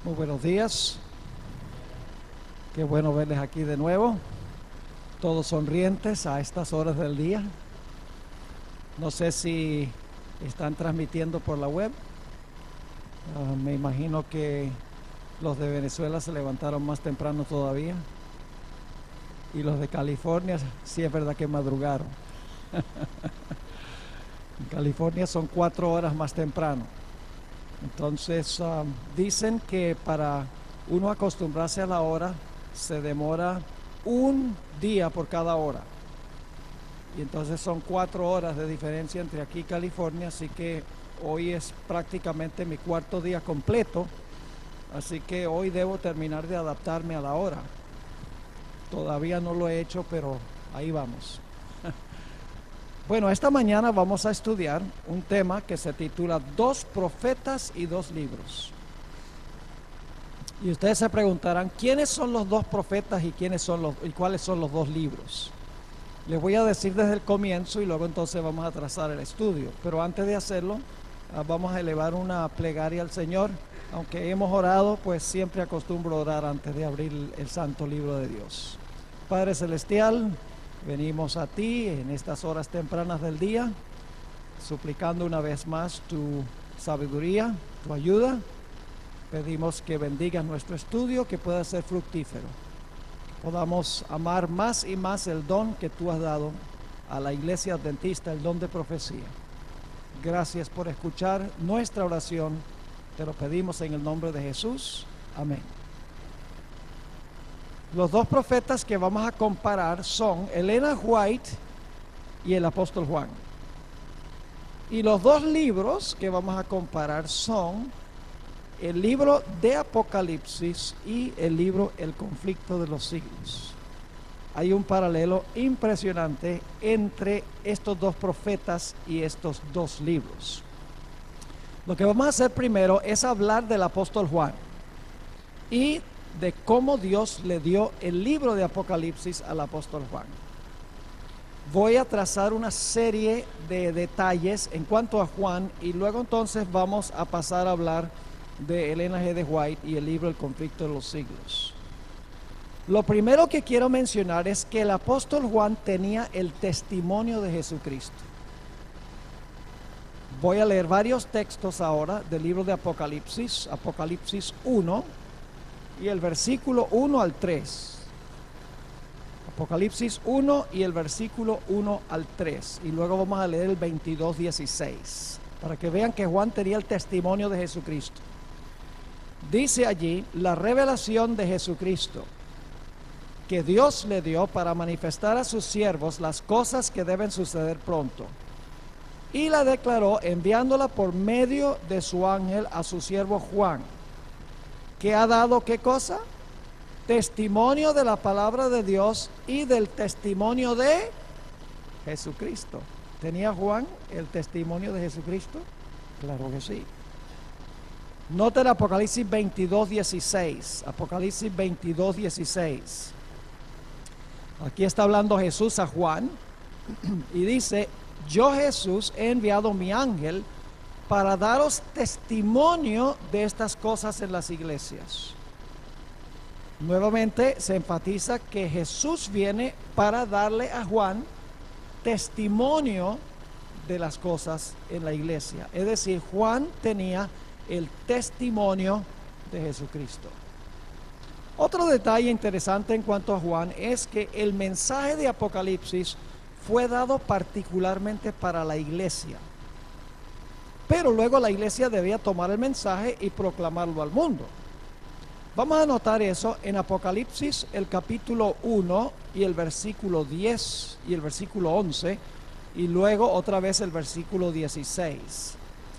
Muy buenos días, qué bueno verles aquí de nuevo, todos sonrientes a estas horas del día. No sé si están transmitiendo por la web. Me imagino que los de Venezuela se levantaron más temprano todavía y los de California sí es verdad que madrugaron. En California son 4 horas más temprano. Entonces dicen que para uno acostumbrarse a la hora se demora un día por cada hora. Y entonces son 4 horas de diferencia entre aquí y California, así que hoy es prácticamente mi cuarto día completo. Así que hoy debo terminar de adaptarme a la hora. Todavía no lo he hecho, pero ahí vamos. Bueno, esta mañana vamos a estudiar un tema que se titula Dos profetas y dos libros. Y ustedes se preguntarán, ¿quiénes son los dos profetas y cuáles son los dos libros? Les voy a decir desde el comienzo y luego entonces vamos a trazar el estudio. Pero antes de hacerlo, vamos a elevar una plegaria al Señor. Aunque hemos orado, pues siempre acostumbro orar antes de abrir el santo libro de Dios. Padre Celestial, venimos a ti en estas horas tempranas del día, suplicando una vez más tu sabiduría, tu ayuda. Pedimos que bendigas nuestro estudio, que pueda ser fructífero. Podamos amar más y más el don que tú has dado a la iglesia adventista, el don de profecía. Gracias por escuchar nuestra oración. Te lo pedimos en el nombre de Jesús. Amén. Los dos profetas que vamos a comparar son Ellen G. White y el apóstol Juan. Y los dos libros que vamos a comparar son el libro de Apocalipsis y el libro El conflicto de los siglos. Hay un paralelo impresionante entre estos dos profetas y estos dos libros. Lo que vamos a hacer primero es hablar del apóstol Juan y de cómo Dios le dio el libro de Apocalipsis al apóstol Juan. Voy a trazar una serie de detalles en cuanto a Juan y luego entonces vamos a pasar a hablar de Ellen G. White y el libro El conflicto de los siglos. Lo primero que quiero mencionar es que el apóstol Juan tenía el testimonio de Jesucristo. Voy a leer varios textos ahora del libro de Apocalipsis, Apocalipsis 1 y el versículo 1 al 3. Apocalipsis 1 y el versículo 1 al 3. Y luego vamos a leer el 22:16, para que vean que Juan tenía el testimonio de Jesucristo. Dice allí la revelación de Jesucristo, que Dios le dio para manifestar a sus siervos las cosas que deben suceder pronto. Y la declaró enviándola por medio de su ángel a su siervo Juan, que ha dado ¿qué cosa? Testimonio de la palabra de Dios y del testimonio de Jesucristo. ¿Tenía Juan el testimonio de Jesucristo? Claro que sí. Nota el Apocalipsis 22:16. Apocalipsis 22:16. Aquí está hablando Jesús a Juan y dice: yo Jesús he enviado mi ángel para daros testimonio de estas cosas en las iglesias. Nuevamente se enfatiza que Jesús viene para darle a Juan testimonio de las cosas en la iglesia. Es decir, Juan tenía el testimonio de Jesucristo. Otro detalle interesante en cuanto a Juan es que el mensaje de Apocalipsis fue dado particularmente para la iglesia. Pero luego la iglesia debía tomar el mensaje y proclamarlo al mundo. Vamos a notar eso en Apocalipsis, el capítulo 1 y el versículo 10 y el versículo 11, y luego otra vez el versículo 16.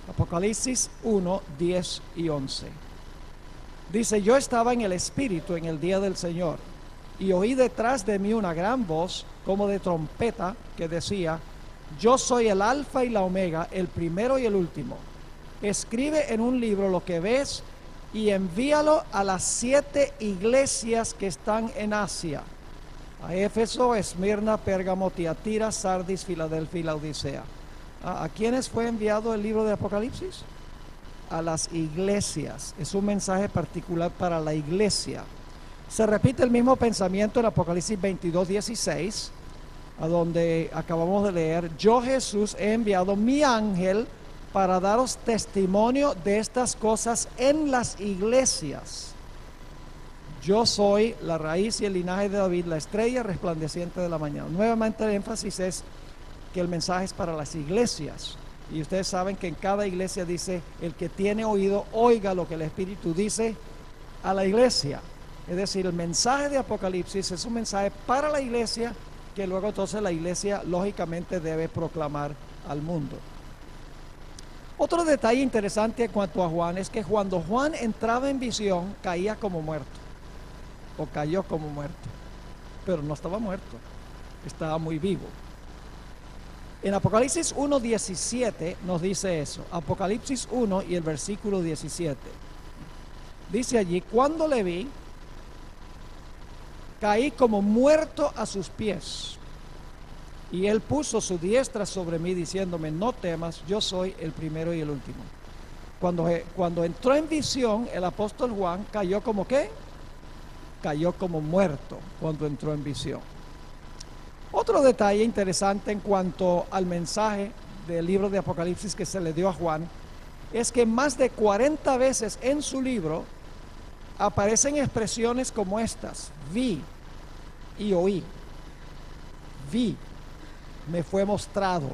Apocalipsis 1, 10 y 11. Dice: yo estaba en el Espíritu en el día del Señor, y oí detrás de mí una gran voz como de trompeta que decía: yo soy el alfa y la omega, el primero y el último. Escribe en un libro lo que ves y envíalo a las 7 iglesias que están en Asia: a Éfeso, Esmirna, Pérgamo, Tiatira, Sardis, Filadelfia y Laodicea. ¿A quiénes fue enviado el libro de Apocalipsis? a las iglesias. Es un mensaje particular para la iglesia. Se repite el mismo pensamiento en Apocalipsis 22:16, a donde acabamos de leer: yo, Jesús, he enviado mi ángel para daros testimonio de estas cosas en las iglesias. Yo soy la raíz y el linaje de David, la estrella resplandeciente de la mañana. Nuevamente el énfasis es que el mensaje es para las iglesias. Y ustedes saben que en cada iglesia dice: el que tiene oído, oiga lo que el Espíritu dice a la iglesia. Es decir, el mensaje de Apocalipsis es un mensaje para la iglesia, que luego entonces la iglesia lógicamente debe proclamar al mundo. Otro detalle interesante en cuanto a Juan es que cuando Juan entraba en visión, caía como muerto, o cayó como muerto, pero no estaba muerto, estaba muy vivo. En Apocalipsis 1:17 nos dice eso. Apocalipsis 1 y el versículo 17. Dice allí: cuando le vi, caí como muerto a sus pies. Y él puso su diestra sobre mí, diciéndome: no temas, yo soy el primero y el último. Cuando entró en visión, el apóstol Juan cayó como ¿qué? Cayó como muerto cuando entró en visión. Otro detalle interesante en cuanto al mensaje del libro de Apocalipsis que se le dio a Juan es que más de 40 veces en su libro aparecen expresiones como estas: vi y oí, vi, me fue mostrado.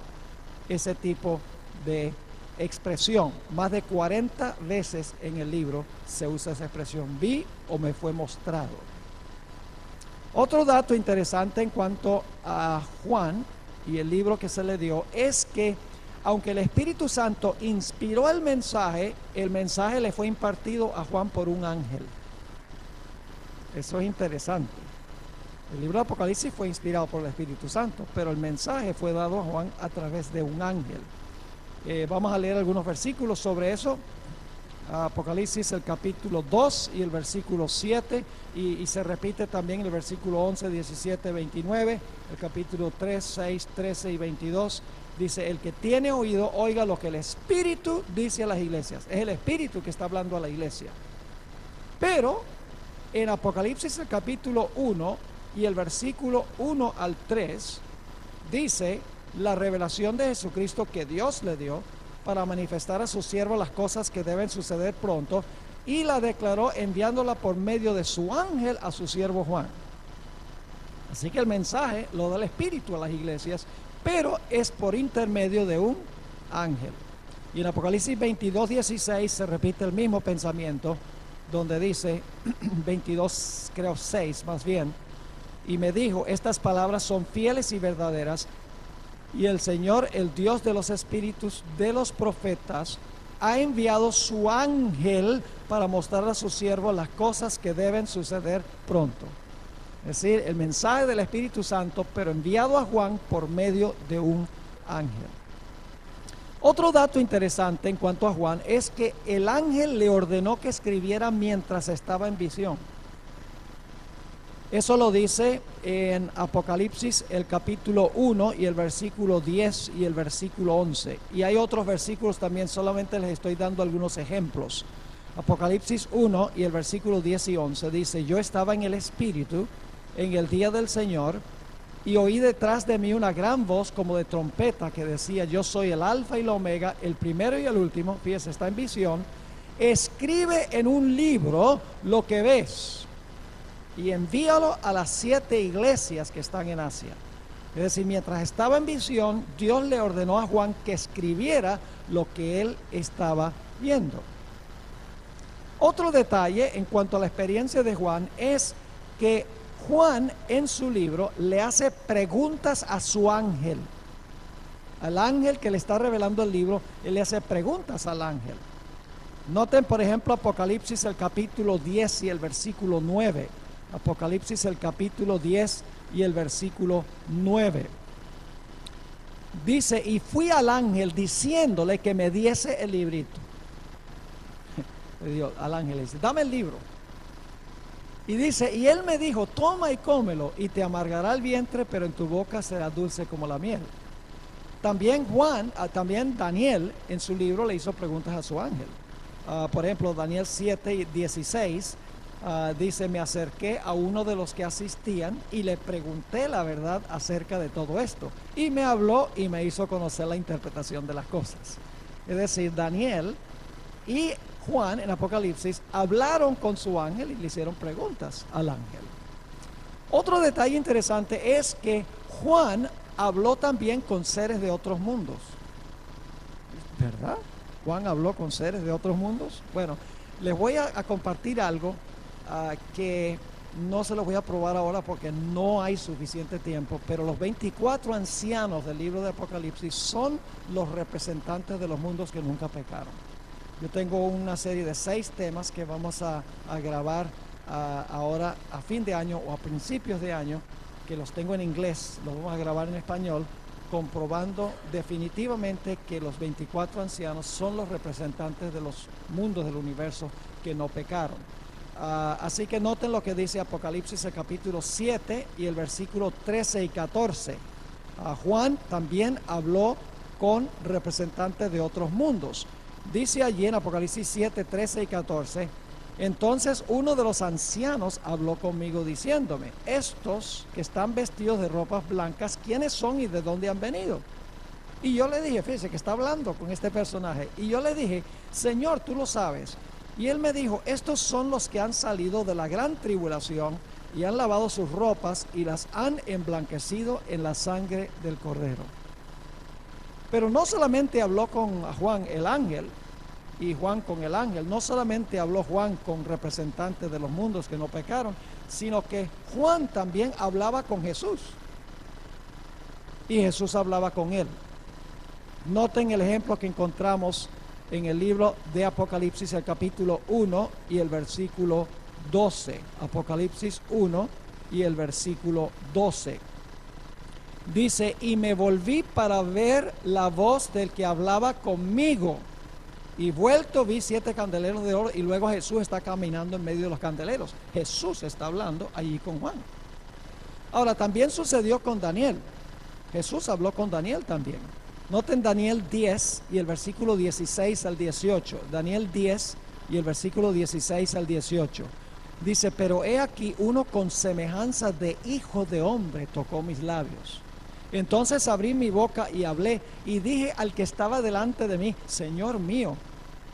Ese tipo de expresión, más de 40 veces en el libro se usa esa expresión: vi o me fue mostrado. Otro dato interesante en cuanto a Juan y el libro que se le dio es que aunque el Espíritu Santo inspiró el mensaje le fue impartido a Juan por un ángel. Eso es interesante. El libro de Apocalipsis fue inspirado por el Espíritu Santo, pero el mensaje fue dado a Juan a través de un ángel. Vamos a leer algunos versículos sobre eso. Apocalipsis, el capítulo 2 y el versículo 7, y se repite también el versículo 11, 17, 29, el capítulo 3, 6, 13 y 22. Dice: el que tiene oído, oiga lo que el Espíritu dice a las iglesias. Es el Espíritu que está hablando a la iglesia. Pero en Apocalipsis, el capítulo 1 y el versículo 1 al 3, dice la revelación de Jesucristo que Dios le dio para manifestar a su siervo las cosas que deben suceder pronto, y la declaró enviándola por medio de su ángel a su siervo Juan. Así que el mensaje lo da el Espíritu a las iglesias, pero es por intermedio de un ángel. Y en Apocalipsis 22:16 se repite el mismo pensamiento, donde dice 22, creo 6 más bien: y me dijo: estas palabras son fieles y verdaderas, y el Señor, el Dios de los espíritus de los profetas, ha enviado su ángel para mostrar a su siervo las cosas que deben suceder pronto. Es decir, el mensaje del Espíritu Santo, pero enviado a Juan por medio de un ángel. Otro dato interesante en cuanto a Juan es que el ángel le ordenó que escribiera mientras estaba en visión. Eso lo dice en Apocalipsis, el capítulo 1 y el versículo 10 y el versículo 11. Y hay otros versículos también, solamente les estoy dando algunos ejemplos. Apocalipsis 1 y el versículo 10 y 11 dice: yo estaba en el Espíritu en el día del Señor, y oí detrás de mí una gran voz como de trompeta que decía: yo soy el Alfa y la Omega, el primero y el último. Fíjese, está en visión. Escribe en un libro lo que ves y envíalo a las 7 iglesias que están en Asia. Es decir, mientras estaba en visión, Dios le ordenó a Juan que escribiera lo que él estaba viendo. Otro detalle en cuanto a la experiencia de Juan es que Juan en su libro le hace preguntas a su ángel. Al ángel que le está revelando el libro, él le hace preguntas al ángel. Noten, por ejemplo, Apocalipsis, el capítulo 10 y el versículo 9. Apocalipsis, el capítulo 10 y el versículo 9. Dice: y fui al ángel diciéndole que me diese el librito. Al ángel le dice: dame el libro. Y dice: y él me dijo: toma y cómelo, y te amargará el vientre, pero en tu boca será dulce como la miel. También Daniel en su libro le hizo preguntas a su ángel. Por ejemplo, Daniel 7:16 dice, me acerqué a uno de los que asistían y le pregunté la verdad acerca de todo esto. Y me habló y me hizo conocer la interpretación de las cosas. Es decir, Daniel y Juan en Apocalipsis hablaron con su ángel y le hicieron preguntas al ángel. Otro detalle interesante es que Juan habló también con seres de otros mundos. ¿Verdad? Juan habló con seres de otros mundos. Bueno, les voy a compartir algo que no se los voy a probar ahora porque no hay suficiente tiempo, pero los 24 ancianos del libro de Apocalipsis son los representantes de los mundos que nunca pecaron. Yo tengo una serie de 6 temas que vamos a grabar ahora a fin de año o a principios de año, que los tengo en inglés, los vamos a grabar en español, comprobando definitivamente que los 24 ancianos son los representantes de los mundos del universo que no pecaron. Así que noten lo que dice Apocalipsis el capítulo 7 y el versículo 13 y 14. Juan también habló con representantes de otros mundos. Dice allí en Apocalipsis 7, 13 y 14, entonces uno de los ancianos habló conmigo diciéndome, estos que están vestidos de ropas blancas, ¿quiénes son y de dónde han venido? Y yo le dije, fíjese que está hablando con este personaje, y yo le dije, Señor, tú lo sabes. Y él me dijo, estos son los que han salido de la gran tribulación y han lavado sus ropas y las han emblanquecido en la sangre del Cordero. Pero no solamente habló con Juan el ángel y Juan con el ángel, no solamente habló Juan con representantes de los mundos que no pecaron, sino que Juan también hablaba con Jesús y Jesús hablaba con él. Noten el ejemplo que encontramos en el libro de Apocalipsis, el capítulo 1 y el versículo 12. Apocalipsis 1 y el versículo 12. Dice, y me volví para ver la voz del que hablaba conmigo. Y vuelto vi 7 candeleros de oro y luego Jesús está caminando en medio de los candeleros. Jesús está hablando allí con Juan. Ahora, también sucedió con Daniel. Jesús habló con Daniel también. Noten Daniel 10 y el versículo 16 al 18. Daniel 10 y el versículo 16 al 18. Dice, pero he aquí uno con semejanza de hijo de hombre tocó mis labios. Entonces abrí mi boca y hablé y dije al que estaba delante de mí, Señor mío,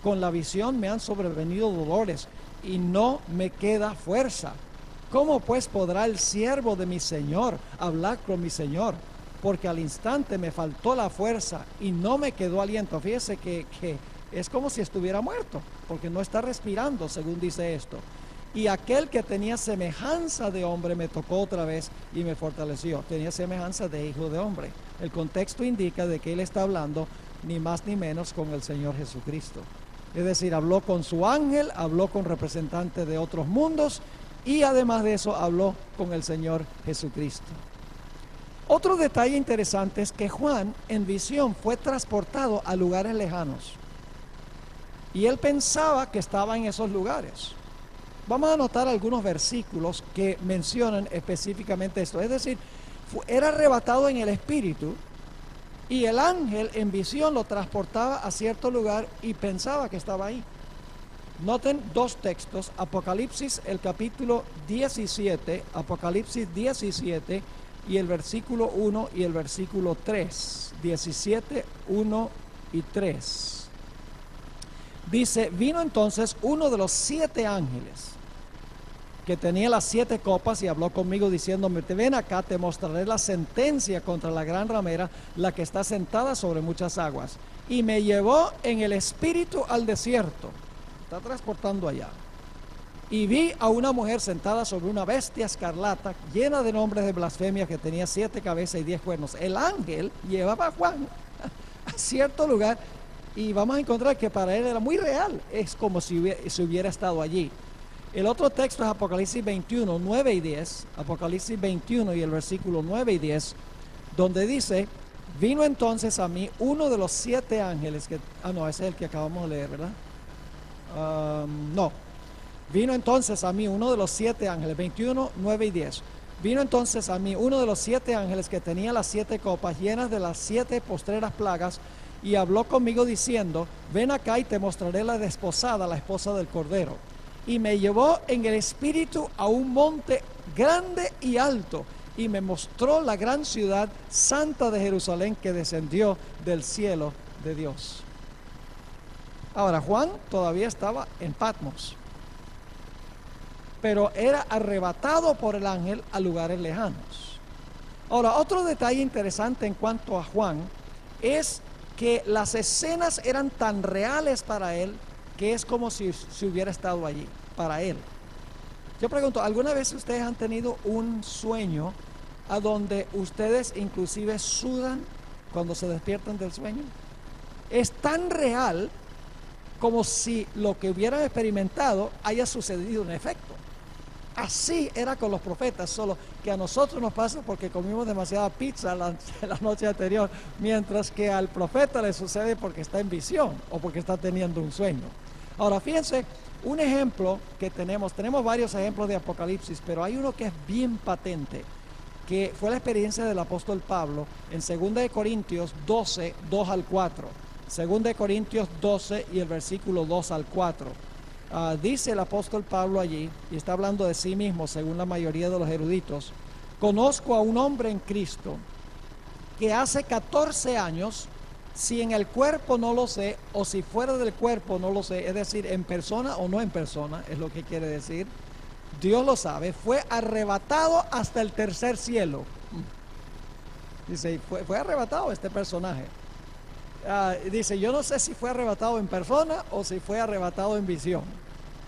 con la visión me han sobrevenido dolores y no me queda fuerza. ¿Cómo pues podrá el siervo de mi Señor hablar con mi Señor? Porque al instante me faltó la fuerza y no me quedó aliento. Fíjese que es como si estuviera muerto, porque no está respirando, según dice esto. Y aquel que tenía semejanza de hombre me tocó otra vez y me fortaleció. Tenía semejanza de hijo de hombre. El contexto indica de que él está hablando ni más ni menos con el Señor Jesucristo. Es decir, habló con su ángel, habló con representantes de otros mundos y además de eso habló con el Señor Jesucristo. Otro detalle interesante es que Juan en visión fue transportado a lugares lejanos y él pensaba que estaba en esos lugares. Vamos a anotar algunos versículos que mencionan específicamente esto. Es decir, era arrebatado en el espíritu y el ángel en visión lo transportaba a cierto lugar y pensaba que estaba ahí. Noten 2 textos, Apocalipsis el capítulo 17, Apocalipsis 17 y el versículo 1 y el versículo 3, 17, 1 y 3. Dice, vino entonces uno de los 7 ángeles que tenía las 7 copas y habló conmigo diciéndome, te ven acá, te mostraré la sentencia contra la gran ramera, la que está sentada sobre muchas aguas. Y me llevó en el espíritu al desierto, está transportando allá. Y vi a una mujer sentada sobre una bestia escarlata, llena de nombres de blasfemia, que tenía 7 cabezas y 10 cuernos. El ángel llevaba a Juan a cierto lugar y vamos a encontrar que para él era muy real. Es como si hubiera estado allí. El otro texto es Apocalipsis 21, 9 y 10. Apocalipsis 21 y el versículo 9 y 10, donde dice, vino entonces a mí uno de los 7 ángeles que... no, ese es el que acabamos de leer, ¿verdad? No. Vino entonces a mí uno de los 7 ángeles, 21, 9 y 10. Vino entonces a mí uno de los 7 ángeles que tenía las 7 copas llenas de las 7 postreras plagas y habló conmigo diciendo, ven acá y te mostraré la desposada, la esposa del Cordero. Y me llevó en el espíritu a un monte grande y alto, y me mostró la gran ciudad santa de Jerusalén que descendió del cielo de Dios. Ahora, Juan todavía estaba en Patmos, pero era arrebatado por el ángel a lugares lejanos. Ahora, otro detalle interesante en cuanto a Juan es que las escenas eran tan reales para él que es como si hubiera estado allí, para él. Yo pregunto, ¿alguna vez ustedes han tenido un sueño a donde ustedes inclusive sudan cuando se despiertan del sueño? Es tan real como si lo que hubieran experimentado haya sucedido en efecto. Así era con los profetas, solo que a nosotros nos pasa porque comimos demasiada pizza la noche anterior, mientras que al profeta le sucede porque está en visión o porque está teniendo un sueño. Ahora, fíjense, un ejemplo que tenemos varios ejemplos de Apocalipsis, pero hay uno que es bien patente, que fue la experiencia del apóstol Pablo en 2 Corintios 12, 2 al 4. 2 Corintios 12 y el versículo 2 al 4. Dice el apóstol Pablo allí, y está hablando de sí mismo según la mayoría de los eruditos, conozco a un hombre en Cristo que hace 14 años, si en el cuerpo no lo sé, o si fuera del cuerpo no lo sé, es decir, en persona o no en persona, es lo que quiere decir, Dios lo sabe, fue arrebatado hasta el tercer cielo. Dice, fue arrebatado este personaje. Dice, yo no sé si fue arrebatado en persona o si fue arrebatado en visión,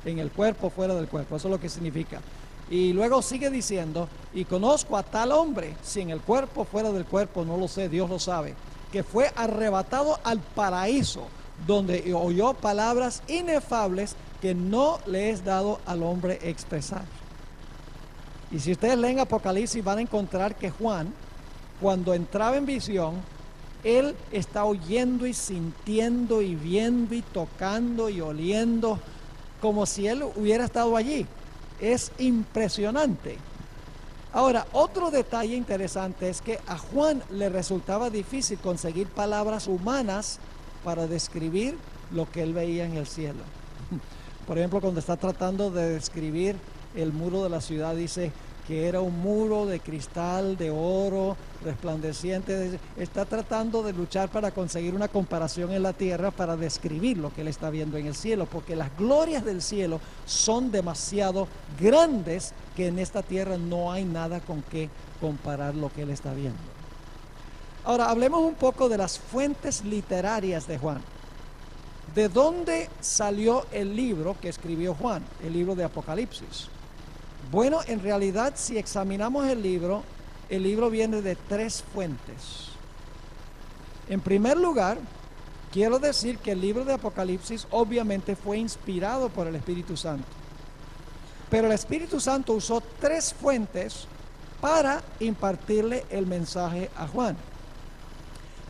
en el cuerpo, fuera del cuerpo, eso es lo que significa. Y luego sigue diciendo, y conozco a tal hombre, si en el cuerpo, fuera del cuerpo, no lo sé, Dios lo sabe, que fue arrebatado al paraíso, donde oyó palabras inefables que no le es dado al hombre expresar. Y si ustedes leen Apocalipsis van a encontrar que Juan, cuando entraba en visión, él está oyendo y sintiendo y viendo y tocando y oliendo como si él hubiera estado allí. Es impresionante. Ahora, otro detalle interesante es que a Juan le resultaba difícil conseguir palabras humanas para describir lo que él veía en el cielo. Por ejemplo, cuando está tratando de describir el muro de la ciudad, dice que era un muro de cristal, de oro, resplandeciente. Está tratando de luchar para conseguir una comparación en la tierra para describir lo que él está viendo en el cielo, porque las glorias del cielo son demasiado grandes que en esta tierra no hay nada con qué comparar lo que él está viendo. Ahora, hablemos un poco de las fuentes literarias de Juan. ¿De dónde salió el libro que escribió Juan, el libro de Apocalipsis? Bueno, en realidad, si examinamos el libro viene de 3 fuentes. En primer lugar, quiero decir que el libro de Apocalipsis obviamente fue inspirado por el Espíritu Santo. Pero el Espíritu Santo usó 3 fuentes para impartirle el mensaje a Juan.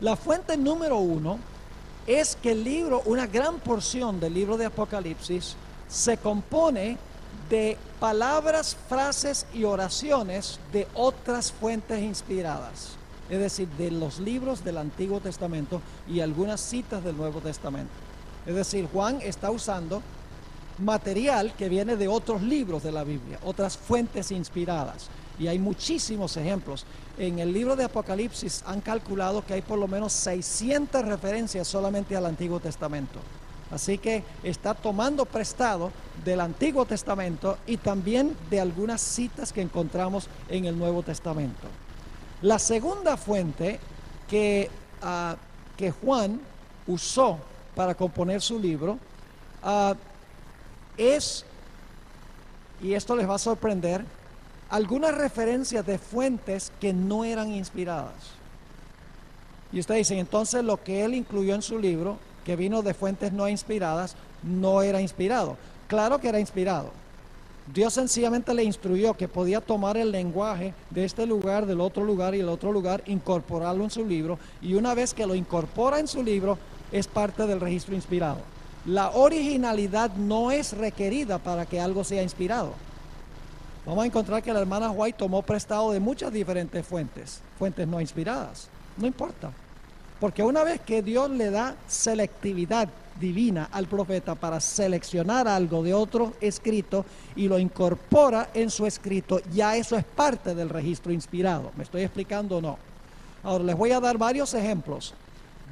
La fuente número 1 es que el libro, una gran porción del libro de Apocalipsis, se compone de palabras, frases y oraciones de otras fuentes inspiradas, es decir, de los libros del Antiguo Testamento y algunas citas del Nuevo Testamento. Es decir, Juan está usando material que viene de otros libros de la Biblia, otras fuentes inspiradas, y hay muchísimos ejemplos. En el libro de Apocalipsis han calculado que hay por lo menos 600 referencias solamente al Antiguo Testamento. Así que está tomando prestado del Antiguo Testamento y también de algunas citas que encontramos en el Nuevo Testamento. La segunda fuente que Juan usó para componer su libro es, y esto les va a sorprender, algunas referencias de fuentes que no eran inspiradas. Y ustedes dicen, entonces lo que él incluyó en su libro, que vino de fuentes no inspiradas, no era inspirado. Claro que era inspirado. Dios sencillamente le instruyó que podía tomar el lenguaje de este lugar, del otro lugar y el otro lugar, incorporarlo en su libro, y una vez que lo incorpora en su libro, es parte del registro inspirado. La originalidad no es requerida para que algo sea inspirado. Vamos a encontrar que la hermana White tomó prestado de muchas diferentes fuentes no inspiradas. No importa. Porque una vez que Dios le da selectividad divina al profeta para seleccionar algo de otro escrito y lo incorpora en su escrito, ya eso es parte del registro inspirado. ¿Me estoy explicando o no? Ahora les voy a dar varios ejemplos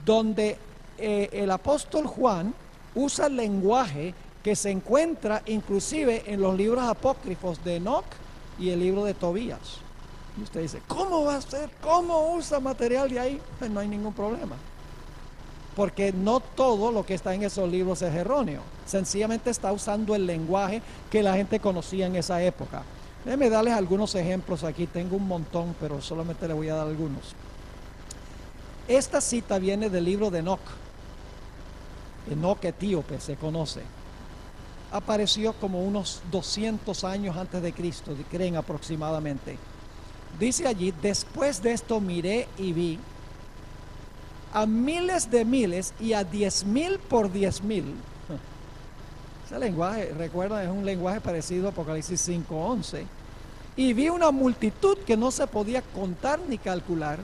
donde el apóstol Juan usa el lenguaje que se encuentra inclusive en los libros apócrifos de Enoc y el libro de Tobías. Y usted dice, ¿cómo va a ser? ¿Cómo usa material de ahí? Pues no hay ningún problema. Porque no todo lo que está en esos libros es erróneo. Sencillamente está usando el lenguaje que la gente conocía en esa época. Déjenme darles algunos ejemplos aquí. Tengo un montón, pero solamente les voy a dar algunos. Esta cita viene del libro de Enoc. Enoc etíope se conoce. Apareció como unos 200 años antes de Cristo, creen aproximadamente. Dice allí, después de esto miré y vi a miles de miles y a 10,000 por 10,000. Ese lenguaje, recuerdan, es un lenguaje parecido a Apocalipsis 5:11. Y vi una multitud que no se podía contar ni calcular,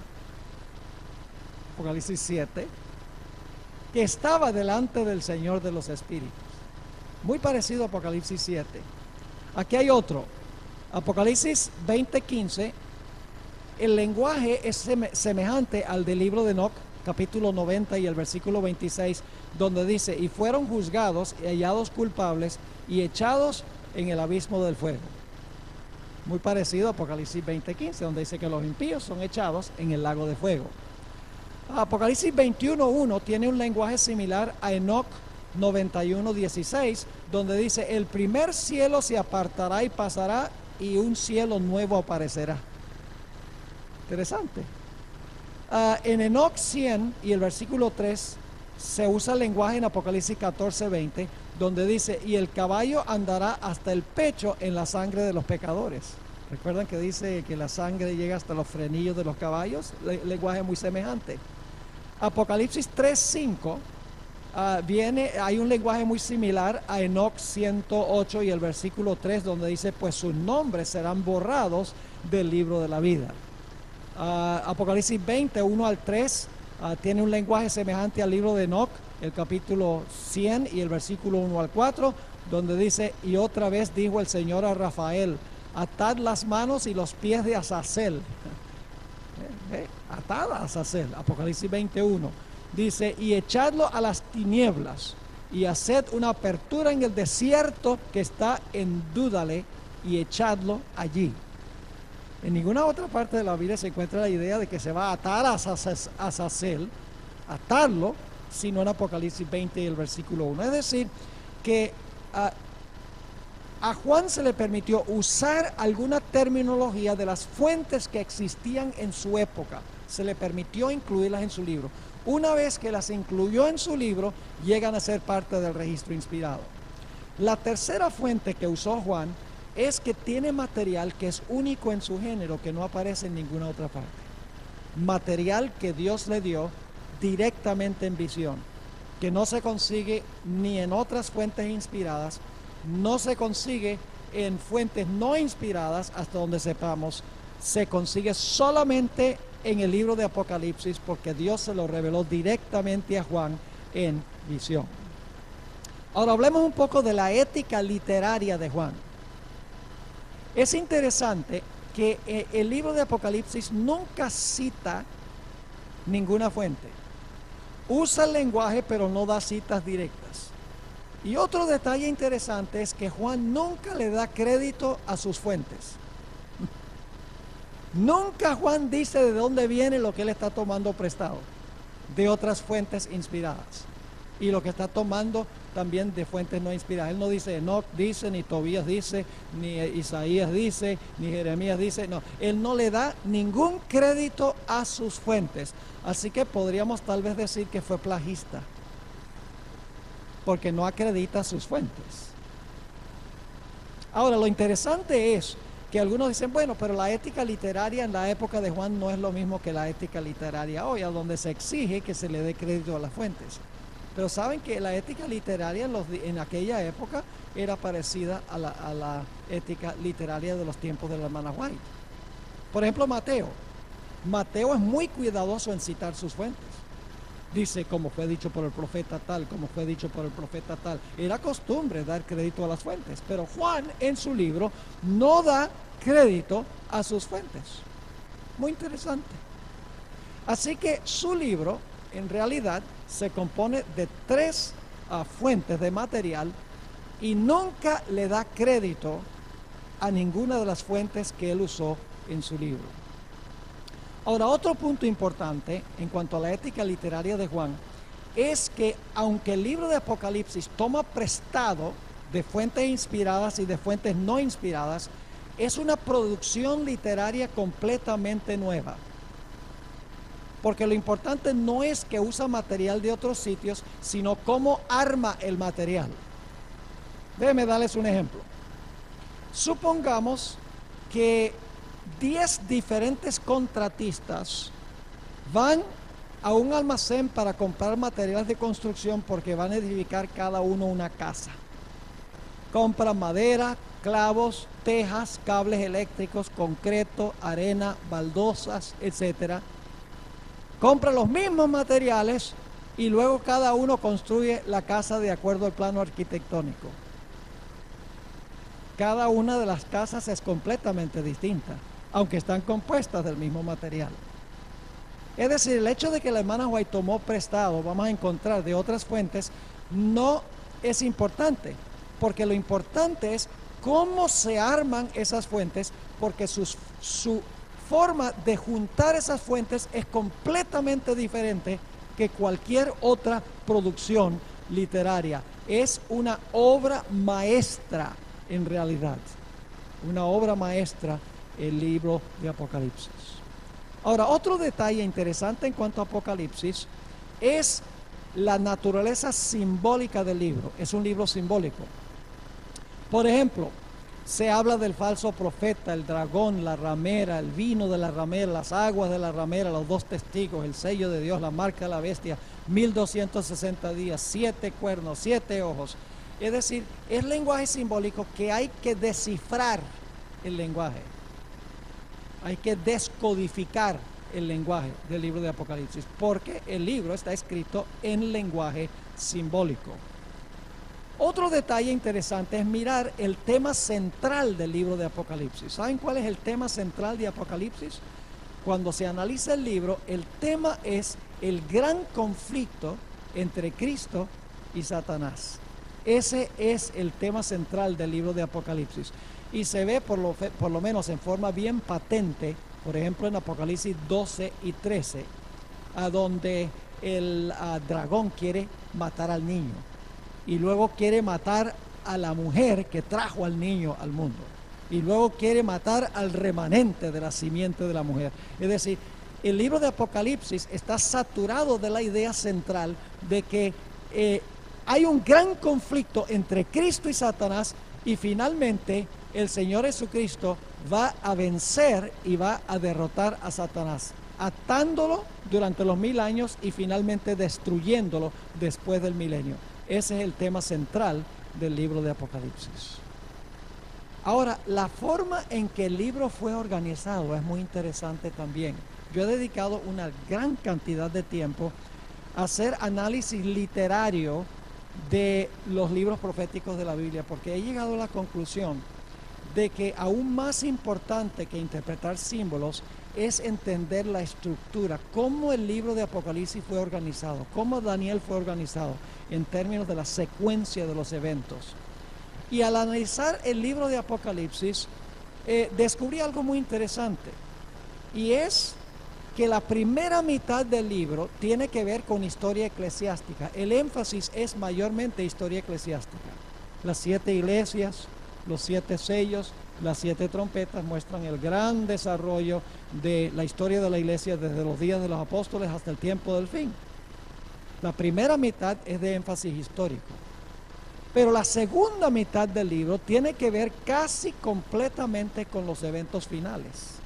Apocalipsis 7, que estaba delante del Señor de los Espíritus. Muy parecido a Apocalipsis 7. Aquí hay otro, Apocalipsis 20:15. El lenguaje es semejante al del libro de Enoc, capítulo 90 y el versículo 26, donde dice, y fueron juzgados y hallados culpables y echados en el abismo del fuego. Muy parecido a Apocalipsis 20:15, donde dice que los impíos son echados en el lago de fuego. Apocalipsis 21:1 tiene un lenguaje similar a Enoc 91:16, donde dice, el primer cielo se apartará y pasará y un cielo nuevo aparecerá. Interesante. En Enoc 100 y el versículo 3 se usa el lenguaje en Apocalipsis 14:20, donde dice, y el caballo andará hasta el pecho en la sangre de los pecadores. ¿Recuerdan que dice que la sangre llega hasta los frenillos de los caballos? Lenguaje muy semejante. Apocalipsis 3:5 hay un lenguaje muy similar a Enoc 108 y el versículo 3, donde dice, pues sus nombres serán borrados del libro de la vida. Apocalipsis 20, 1 al 3, tiene un lenguaje semejante al libro de Enoc, el capítulo 100 y el versículo 1 al 4, donde dice, y otra vez dijo el Señor a Rafael, atad las manos y los pies de Azazel. Atad a Azazel, Apocalipsis 21. Dice, y echadlo a las tinieblas y haced una apertura en el desierto que está en Dúdale y echadlo allí. En ninguna otra parte de la Biblia se encuentra la idea de que se va a atar a Azazel, atarlo, sino en Apocalipsis 20 y el versículo 1. Es decir, que a Juan se le permitió usar alguna terminología de las fuentes que existían en su época. Se le permitió incluirlas en su libro. Una vez que las incluyó en su libro, llegan a ser parte del registro inspirado. La tercera fuente que usó Juan es que tiene material que es único en su género, que no aparece en ninguna otra parte. Material que Dios le dio directamente en visión, que no se consigue ni en otras fuentes inspiradas, no se consigue en fuentes no inspiradas, hasta donde sepamos, se consigue solamente en el libro de Apocalipsis, porque Dios se lo reveló directamente a Juan en visión. Ahora hablemos un poco de la ética literaria de Juan. Es interesante que el libro de Apocalipsis nunca cita ninguna fuente. Usa el lenguaje, pero no da citas directas. Y otro detalle interesante es que Juan nunca le da crédito a sus fuentes. Nunca Juan dice de dónde viene lo que él está tomando prestado de otras fuentes inspiradas y lo que está tomando también de fuentes no inspiradas. Él no dice, Enoc dice, ni Tobías dice, ni Isaías dice, ni Jeremías dice. No, él no le da ningún crédito a sus fuentes. Así que podríamos tal vez decir que fue plagista, porque no acredita sus fuentes. Ahora, lo interesante es que algunos dicen, bueno, pero la ética literaria en la época de Juan no es lo mismo que la ética literaria hoy, a donde se exige que se le dé crédito a las fuentes. Pero saben que la ética literaria en aquella época era parecida a la ética literaria de los tiempos de la hermana White. Por ejemplo, Mateo. Mateo es muy cuidadoso en citar sus fuentes. Dice, como fue dicho por el profeta tal, como fue dicho por el profeta tal. Era costumbre dar crédito a las fuentes, pero Juan en su libro no da crédito a sus fuentes. Muy interesante. Así que su libro en realidad se compone de tres fuentes de material y nunca le da crédito a ninguna de las fuentes que él usó en su libro. Ahora, otro punto importante en cuanto a la ética literaria de Juan es que aunque el libro de Apocalipsis toma prestado de fuentes inspiradas y de fuentes no inspiradas, es una producción literaria completamente nueva. Porque lo importante no es que usa material de otros sitios, sino cómo arma el material. Déjenme darles un ejemplo. Supongamos que 10 diferentes contratistas van a un almacén para comprar materiales de construcción porque van a edificar cada uno una casa. Compran madera, clavos, tejas, cables eléctricos, concreto, arena, baldosas, etcétera. Compran los mismos materiales y luego cada uno construye la casa de acuerdo al plano arquitectónico. Cada una de las casas es completamente distinta, aunque están compuestas del mismo material. Es decir, el hecho de que la hermana White tomó prestado, vamos a encontrar de otras fuentes, no es importante, porque lo importante es cómo se arman esas fuentes, porque su forma de juntar esas fuentes es completamente diferente que cualquier otra producción literaria. Es una obra maestra en realidad, una obra maestra el libro de Apocalipsis. Ahora, otro detalle interesante en cuanto a Apocalipsis es la naturaleza simbólica del libro. Es un libro simbólico. Por ejemplo, se habla del falso profeta, el dragón, la ramera, el vino de la ramera, las aguas de la ramera, los 2 testigos, el sello de Dios, la marca de la bestia, 1260 días, 7 cuernos, 7 ojos. Es decir, es lenguaje simbólico que hay que descifrar el lenguaje. Hay que descodificar el lenguaje del libro de Apocalipsis, porque el libro está escrito en lenguaje simbólico. Otro detalle interesante es mirar el tema central del libro de Apocalipsis. ¿Saben cuál es el tema central de Apocalipsis? Cuando se analiza el libro, el tema es el gran conflicto entre Cristo y Satanás. Ese es el tema central del libro de Apocalipsis. Y se ve por lo menos en forma bien patente, por ejemplo en Apocalipsis 12 y 13, a donde el dragón quiere matar al niño y luego quiere matar a la mujer que trajo al niño al mundo y luego quiere matar al remanente de la simiente de la mujer. Es decir, el libro de Apocalipsis está saturado de la idea central de que hay un gran conflicto entre Cristo y Satanás, y finalmente el Señor Jesucristo va a vencer y va a derrotar a Satanás, atándolo durante los 1000 años y finalmente destruyéndolo después del milenio. Ese es el tema central del libro de Apocalipsis. Ahora, la forma en que el libro fue organizado es muy interesante también. Yo he dedicado una gran cantidad de tiempo a hacer análisis literario de los libros proféticos de la Biblia, porque he llegado a la conclusión de que aún más importante que interpretar símbolos es entender la estructura, cómo el libro de Apocalipsis fue organizado, cómo Daniel fue organizado en términos de la secuencia de los eventos. Y al analizar el libro de Apocalipsis, descubrí algo muy interesante, y es que la primera mitad del libro tiene que ver con historia eclesiástica. El énfasis es mayormente historia eclesiástica. Las 7 iglesias, los 7 sellos, las 7 trompetas muestran el gran desarrollo de la historia de la iglesia desde los días de los apóstoles hasta el tiempo del fin. La primera mitad es de énfasis histórico. Pero la segunda mitad del libro tiene que ver casi completamente con los eventos finales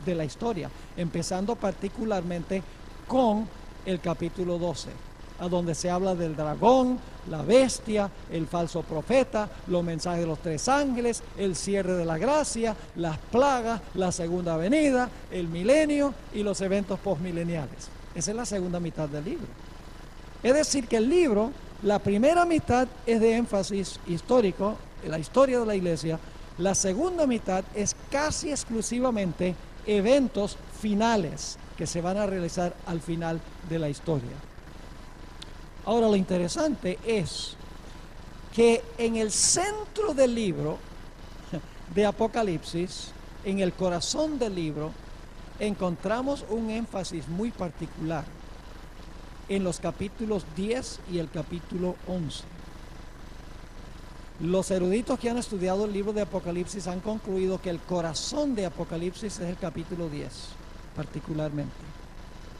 de la historia, empezando particularmente con el capítulo 12, a donde se habla del dragón, la bestia, el falso profeta, los mensajes de los 3 ángeles, el cierre de la gracia, las plagas, la segunda venida, el milenio y los eventos postmileniales. Esa es la segunda mitad del libro. Es decir, que el libro, la primera mitad es de énfasis histórico, en la historia de la iglesia. La segunda mitad es casi exclusivamente eventos finales que se van a realizar al final de la historia. Ahora, lo interesante es que en el centro del libro de Apocalipsis, en el corazón del libro, encontramos un énfasis muy particular en los capítulos 10 y el capítulo 11. Los eruditos que han estudiado el libro de Apocalipsis han concluido que el corazón de Apocalipsis es el capítulo 10, particularmente.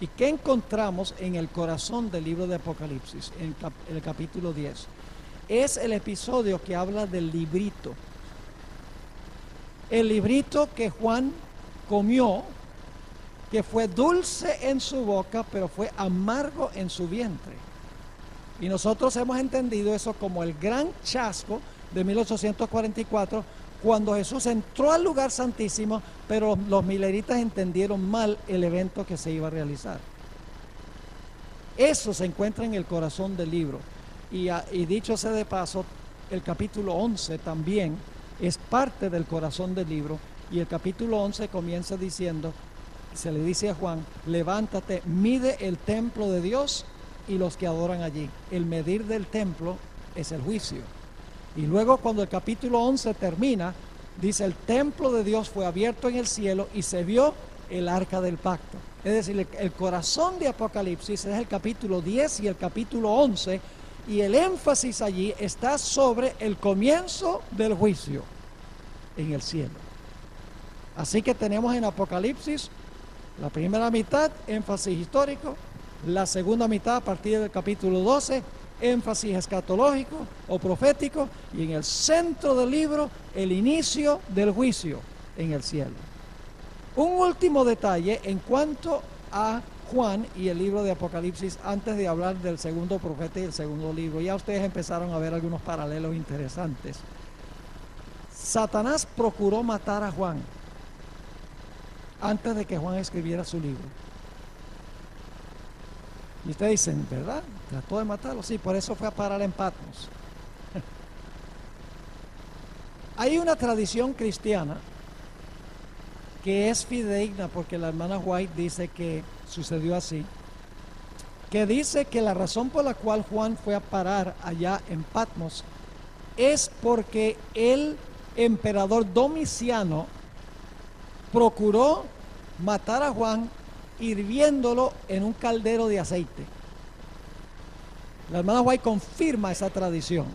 ¿Y qué encontramos en el corazón del libro de Apocalipsis, en el capítulo 10? Es el episodio que habla del librito. El librito que Juan comió, que fue dulce en su boca, pero fue amargo en su vientre. Y nosotros hemos entendido eso como el gran chasco de 1844, cuando Jesús entró al lugar santísimo, pero los mileritas entendieron mal el evento que se iba a realizar. Eso se encuentra en el corazón del libro. Y dicho sea de paso, el capítulo 11 también es parte del corazón del libro. Y el capítulo 11 comienza diciendo, se le dice a Juan, levántate, mide el templo de Dios y los que adoran allí. El medir del templo es el juicio. Y luego cuando el capítulo 11 termina, dice, el templo de Dios fue abierto en el cielo y se vio el arca del pacto. Es decir, el corazón de Apocalipsis es el capítulo 10 y el capítulo 11, y el énfasis allí está sobre el comienzo del juicio en el cielo. Así que tenemos en Apocalipsis la primera mitad, énfasis histórico; la segunda mitad, a partir del capítulo 12, énfasis escatológico o profético; y en el centro del libro, el inicio del juicio en el cielo. Un último detalle en cuanto a Juan y el libro de Apocalipsis, antes de hablar del segundo profeta y el segundo libro. Ya ustedes empezaron a ver algunos paralelos interesantes. Satanás procuró matar a Juan antes de que Juan escribiera su libro. Y ustedes dicen, ¿verdad? ¿Trató de matarlo? Sí, por eso fue a parar en Patmos. Hay una tradición cristiana que es fidedigna, porque la hermana White dice que sucedió así, que dice que la razón por la cual Juan fue a parar allá en Patmos es porque el emperador Domiciano procuró matar a Juan hirviéndolo en un caldero de aceite. La hermana White confirma esa tradición.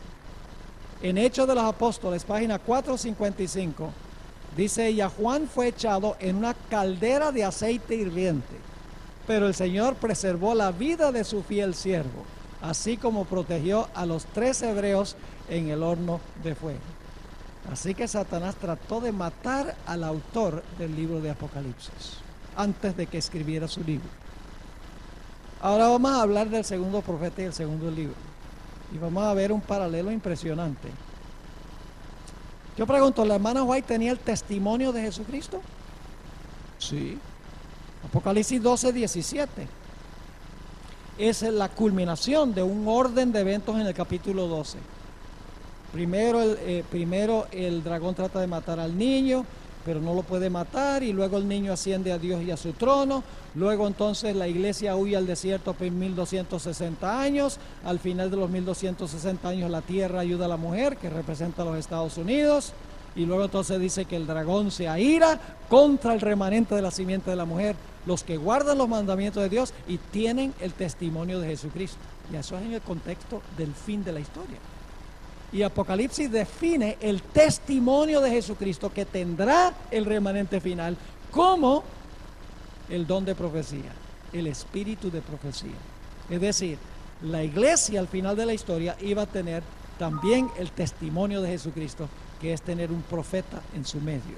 En Hechos de los Apóstoles, página 455, dice ella, Juan fue echado en una caldera de aceite hirviente, pero el Señor preservó la vida de su fiel siervo, así como protegió a los 3 hebreos en el horno de fuego. Así que Satanás trató de matar al autor del libro de Apocalipsis antes de que escribiera su libro. Ahora vamos a hablar del segundo profeta y el segundo libro, y vamos a ver un paralelo impresionante. Yo pregunto, ¿la hermana White tenía el testimonio de Jesucristo? Sí. Apocalipsis 12:17 es la culminación de un orden de eventos en el capítulo 12. Primero el dragón trata de matar al niño, pero no lo puede matar, y luego el niño asciende a Dios y a su trono. Luego entonces la iglesia huye al desierto por 1260 años. Al final de los 1260 años la tierra ayuda a la mujer, que representa a los Estados Unidos. Y luego entonces dice que el dragón se aira contra el remanente de la simiente de la mujer, los que guardan los mandamientos de Dios y tienen el testimonio de Jesucristo. Y eso es en el contexto del fin de la historia. Y Apocalipsis define el testimonio de Jesucristo que tendrá el remanente final como el don de profecía, el espíritu de profecía. Es decir, la iglesia al final de la historia iba a tener también el testimonio de Jesucristo, que es tener un profeta en su medio.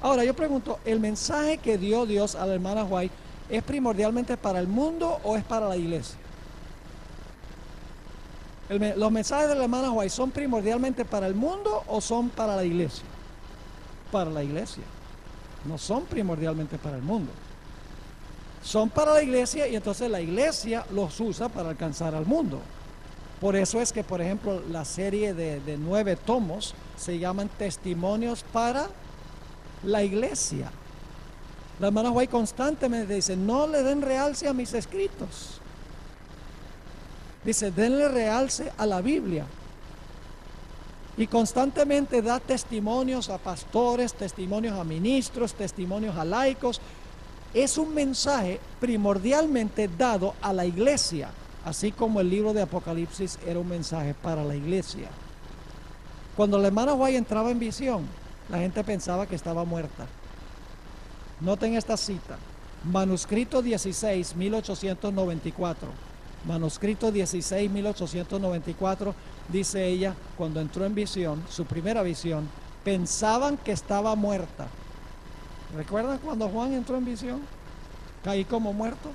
Ahora yo pregunto, ¿el mensaje que dio Dios a la hermana White es primordialmente para el mundo o es para la iglesia? ¿Los mensajes de la hermana White son primordialmente para el mundo o son para la iglesia? Para la iglesia. No son primordialmente para el mundo. son para la iglesia y entonces la iglesia los usa para alcanzar al mundo. Por eso es que, por ejemplo, la serie de 9 tomos se llaman Testimonios para la iglesia. La hermana White constantemente dice, no le den realce a mis escritos. Dice, denle realce a la Biblia. Y constantemente da testimonios a pastores, testimonios a ministros, testimonios a laicos. Es un mensaje primordialmente dado a la iglesia, así como el libro de Apocalipsis era un mensaje para la iglesia. Cuando la hermana White entraba en visión, la gente pensaba que estaba muerta. Noten esta cita, manuscrito 16, 1894. Manuscrito 16, 1894, dice ella, cuando entró en visión, su primera visión, pensaban que estaba muerta. ¿Recuerdan cuando Juan entró en visión? Caí como muerto.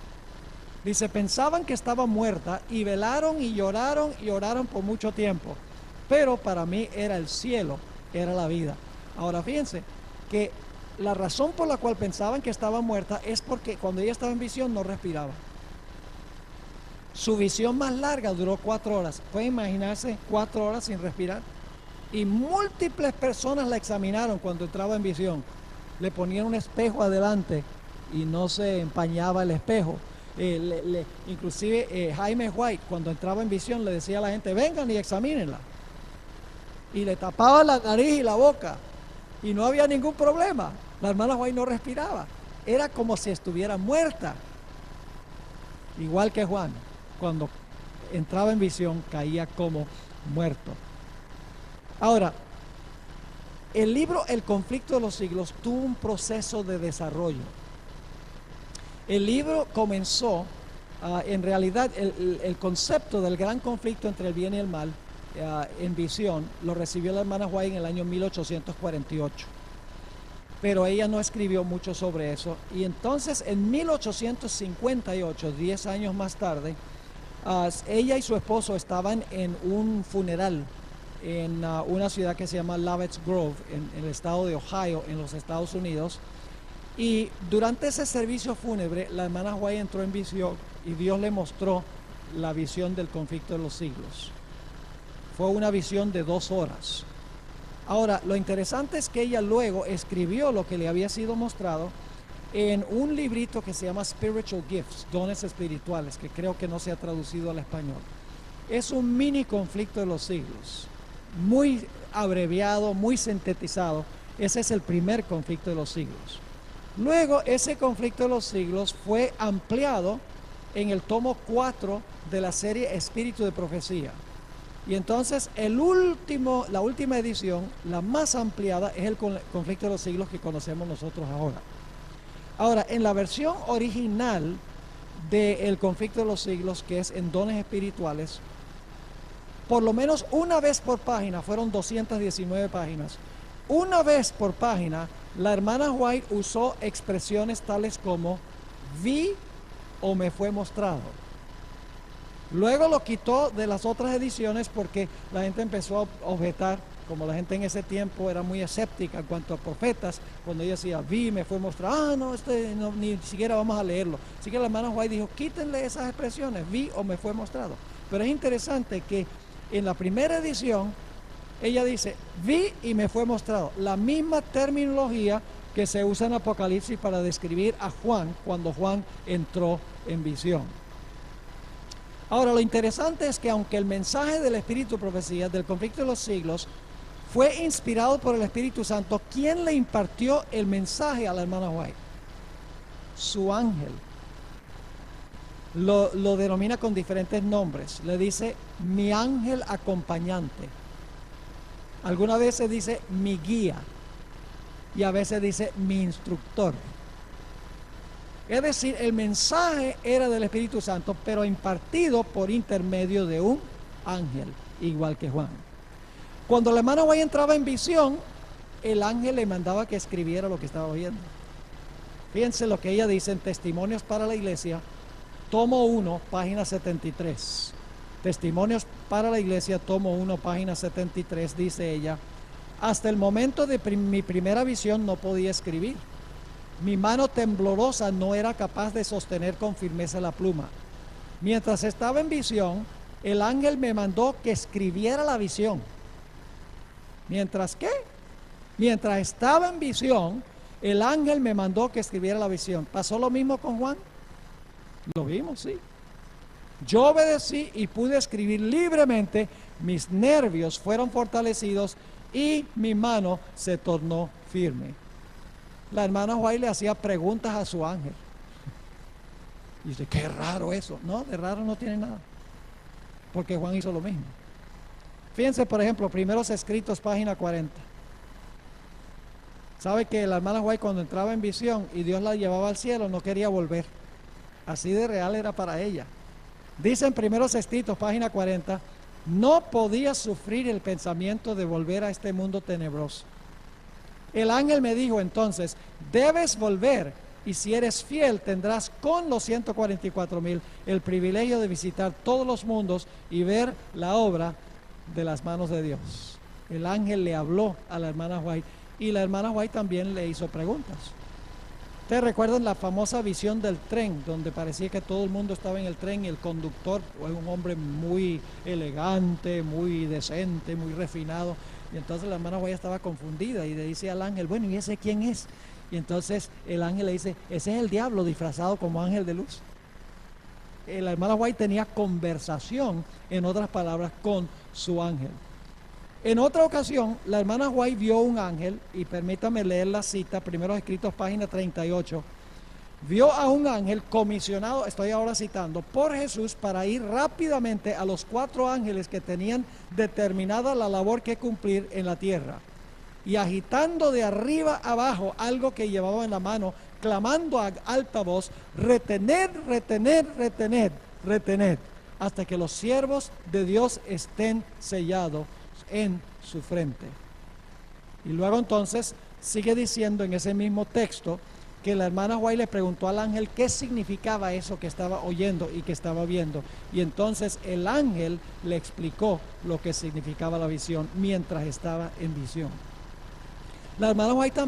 Dice, pensaban que estaba muerta y velaron y oraron por mucho tiempo. Pero para mí era el cielo, era la vida. Ahora fíjense que la razón por la cual pensaban que estaba muerta es porque cuando ella estaba en visión no respiraba. Su visión más larga duró 4 horas. ¿Pueden imaginarse 4 horas sin respirar? Y múltiples personas la examinaron cuando entraba en visión. Le ponían un espejo adelante y no se empañaba el espejo. Inclusive Jaime White, cuando entraba en visión, le decía a la gente, vengan y examínenla. Y le tapaba la nariz y la boca. Y no había ningún problema. La hermana White no respiraba. Era como si estuviera muerta. Igual que Juan, cuando entraba en visión, caía como muerto. Ahora, el libro El conflicto de los siglos tuvo un proceso de desarrollo. El libro comenzó, en realidad, el concepto del gran conflicto entre el bien y el mal, en visión, lo recibió la hermana White en el año 1848. Pero ella no escribió mucho sobre eso. Y entonces, en 1858, 10 años más tarde, ella y su esposo estaban en un funeral en una ciudad que se llama Lovett's Grove, en el estado de Ohio, en los Estados Unidos. Y durante ese servicio fúnebre, la hermana White entró en visión y Dios le mostró la visión del conflicto de los siglos. Fue una visión de 2 horas. Ahora, lo interesante es que ella luego escribió lo que le había sido mostrado en un librito que se llama Spiritual Gifts, dones espirituales, que creo que no se ha traducido al español. Es un mini conflicto de los siglos, muy abreviado, muy sintetizado. Ese es el primer conflicto de los siglos. Luego, ese conflicto de los siglos fue ampliado en el tomo 4 de la serie Espíritu de Profecía. Y entonces la última edición, la más ampliada, es el conflicto de los siglos que conocemos nosotros ahora. Ahora, en la versión original del conflicto de los siglos, que es en dones espirituales, por lo menos una vez por página, fueron 219 páginas, una vez por página, la hermana White usó expresiones tales como vi o me fue mostrado. Luego lo quitó de las otras ediciones porque la gente empezó a objetar, como la gente en ese tiempo era muy escéptica en cuanto a profetas, cuando ella decía, vi, me fue mostrado, no, ni siquiera vamos a leerlo. Así que la hermana White dijo, quítenle esas expresiones, vi o me fue mostrado. Pero es interesante que en la primera edición, ella dice, vi y me fue mostrado. La misma terminología que se usa en Apocalipsis para describir a Juan cuando Juan entró en visión. Ahora, lo interesante es que aunque el mensaje del Espíritu de Profecía, del conflicto de los siglos, fue inspirado por el Espíritu Santo, ¿quién le impartió el mensaje a la hermana White? Su ángel. Lo denomina con diferentes nombres. Le dice, mi ángel acompañante. Algunas veces dice, mi guía. Y a veces dice, mi instructor. Es decir, el mensaje era del Espíritu Santo, pero impartido por intermedio de un ángel, igual que Juan. Cuando la hermana White entraba en visión, el ángel le mandaba que escribiera lo que estaba viendo. Fíjense lo que ella dice en Testimonios para la Iglesia, tomo 1, página 73. Testimonios para la Iglesia, tomo 1, página 73, dice ella, hasta el momento de mi primera visión no podía escribir. Mi mano temblorosa no era capaz de sostener con firmeza la pluma. Mientras estaba en visión, el ángel me mandó que escribiera la visión. ¿Mientras qué? Mientras estaba en visión, el ángel me mandó que escribiera la visión. ¿Pasó lo mismo con Juan? Lo vimos, sí. Yo obedecí y pude escribir libremente. Mis nervios fueron fortalecidos y mi mano se tornó firme. La hermana White le hacía preguntas a su ángel. Y dice, qué raro eso. No, de raro no tiene nada. Porque Juan hizo lo mismo. Fíjense, por ejemplo, Primeros Escritos, página 40. Sabe que la hermana White, cuando entraba en visión y Dios la llevaba al cielo, no quería volver. Así de real era para ella. Dice en Primeros Escritos, página 40, no podía sufrir el pensamiento de volver a este mundo tenebroso. El ángel me dijo entonces, debes volver, y si eres fiel tendrás con los 144,000 el privilegio de visitar todos los mundos y ver la obra de las manos de Dios. El ángel le habló a la hermana White y la hermana White también le hizo preguntas. ¿Ustedes recuerdan la famosa visión del tren, donde parecía que todo el mundo estaba en el tren y el conductor es un hombre muy elegante, muy decente, muy refinado? Y entonces la hermana White estaba confundida y le dice al ángel, bueno, ¿y ese quién es? Y entonces el ángel le dice, ese es el diablo disfrazado como ángel de luz. La hermana White tenía conversación, en otras palabras, con su ángel. En otra ocasión, la hermana White vio un ángel, y permítame leer la cita, Primeros Escritos, página 38. Vio a un ángel comisionado, estoy ahora citando, por Jesús para ir rápidamente a los 4 ángeles que tenían determinada la labor que cumplir en la tierra. Y agitando de arriba abajo algo que llevaba en la mano, clamando a alta voz, retened, retened, retened, retened, hasta que los siervos de Dios estén sellados en su frente. Y luego entonces sigue diciendo en ese mismo texto que la hermana White le preguntó al ángel qué significaba eso que estaba oyendo y que estaba viendo. Y entonces el ángel le explicó lo que significaba la visión mientras estaba en visión. La hermana White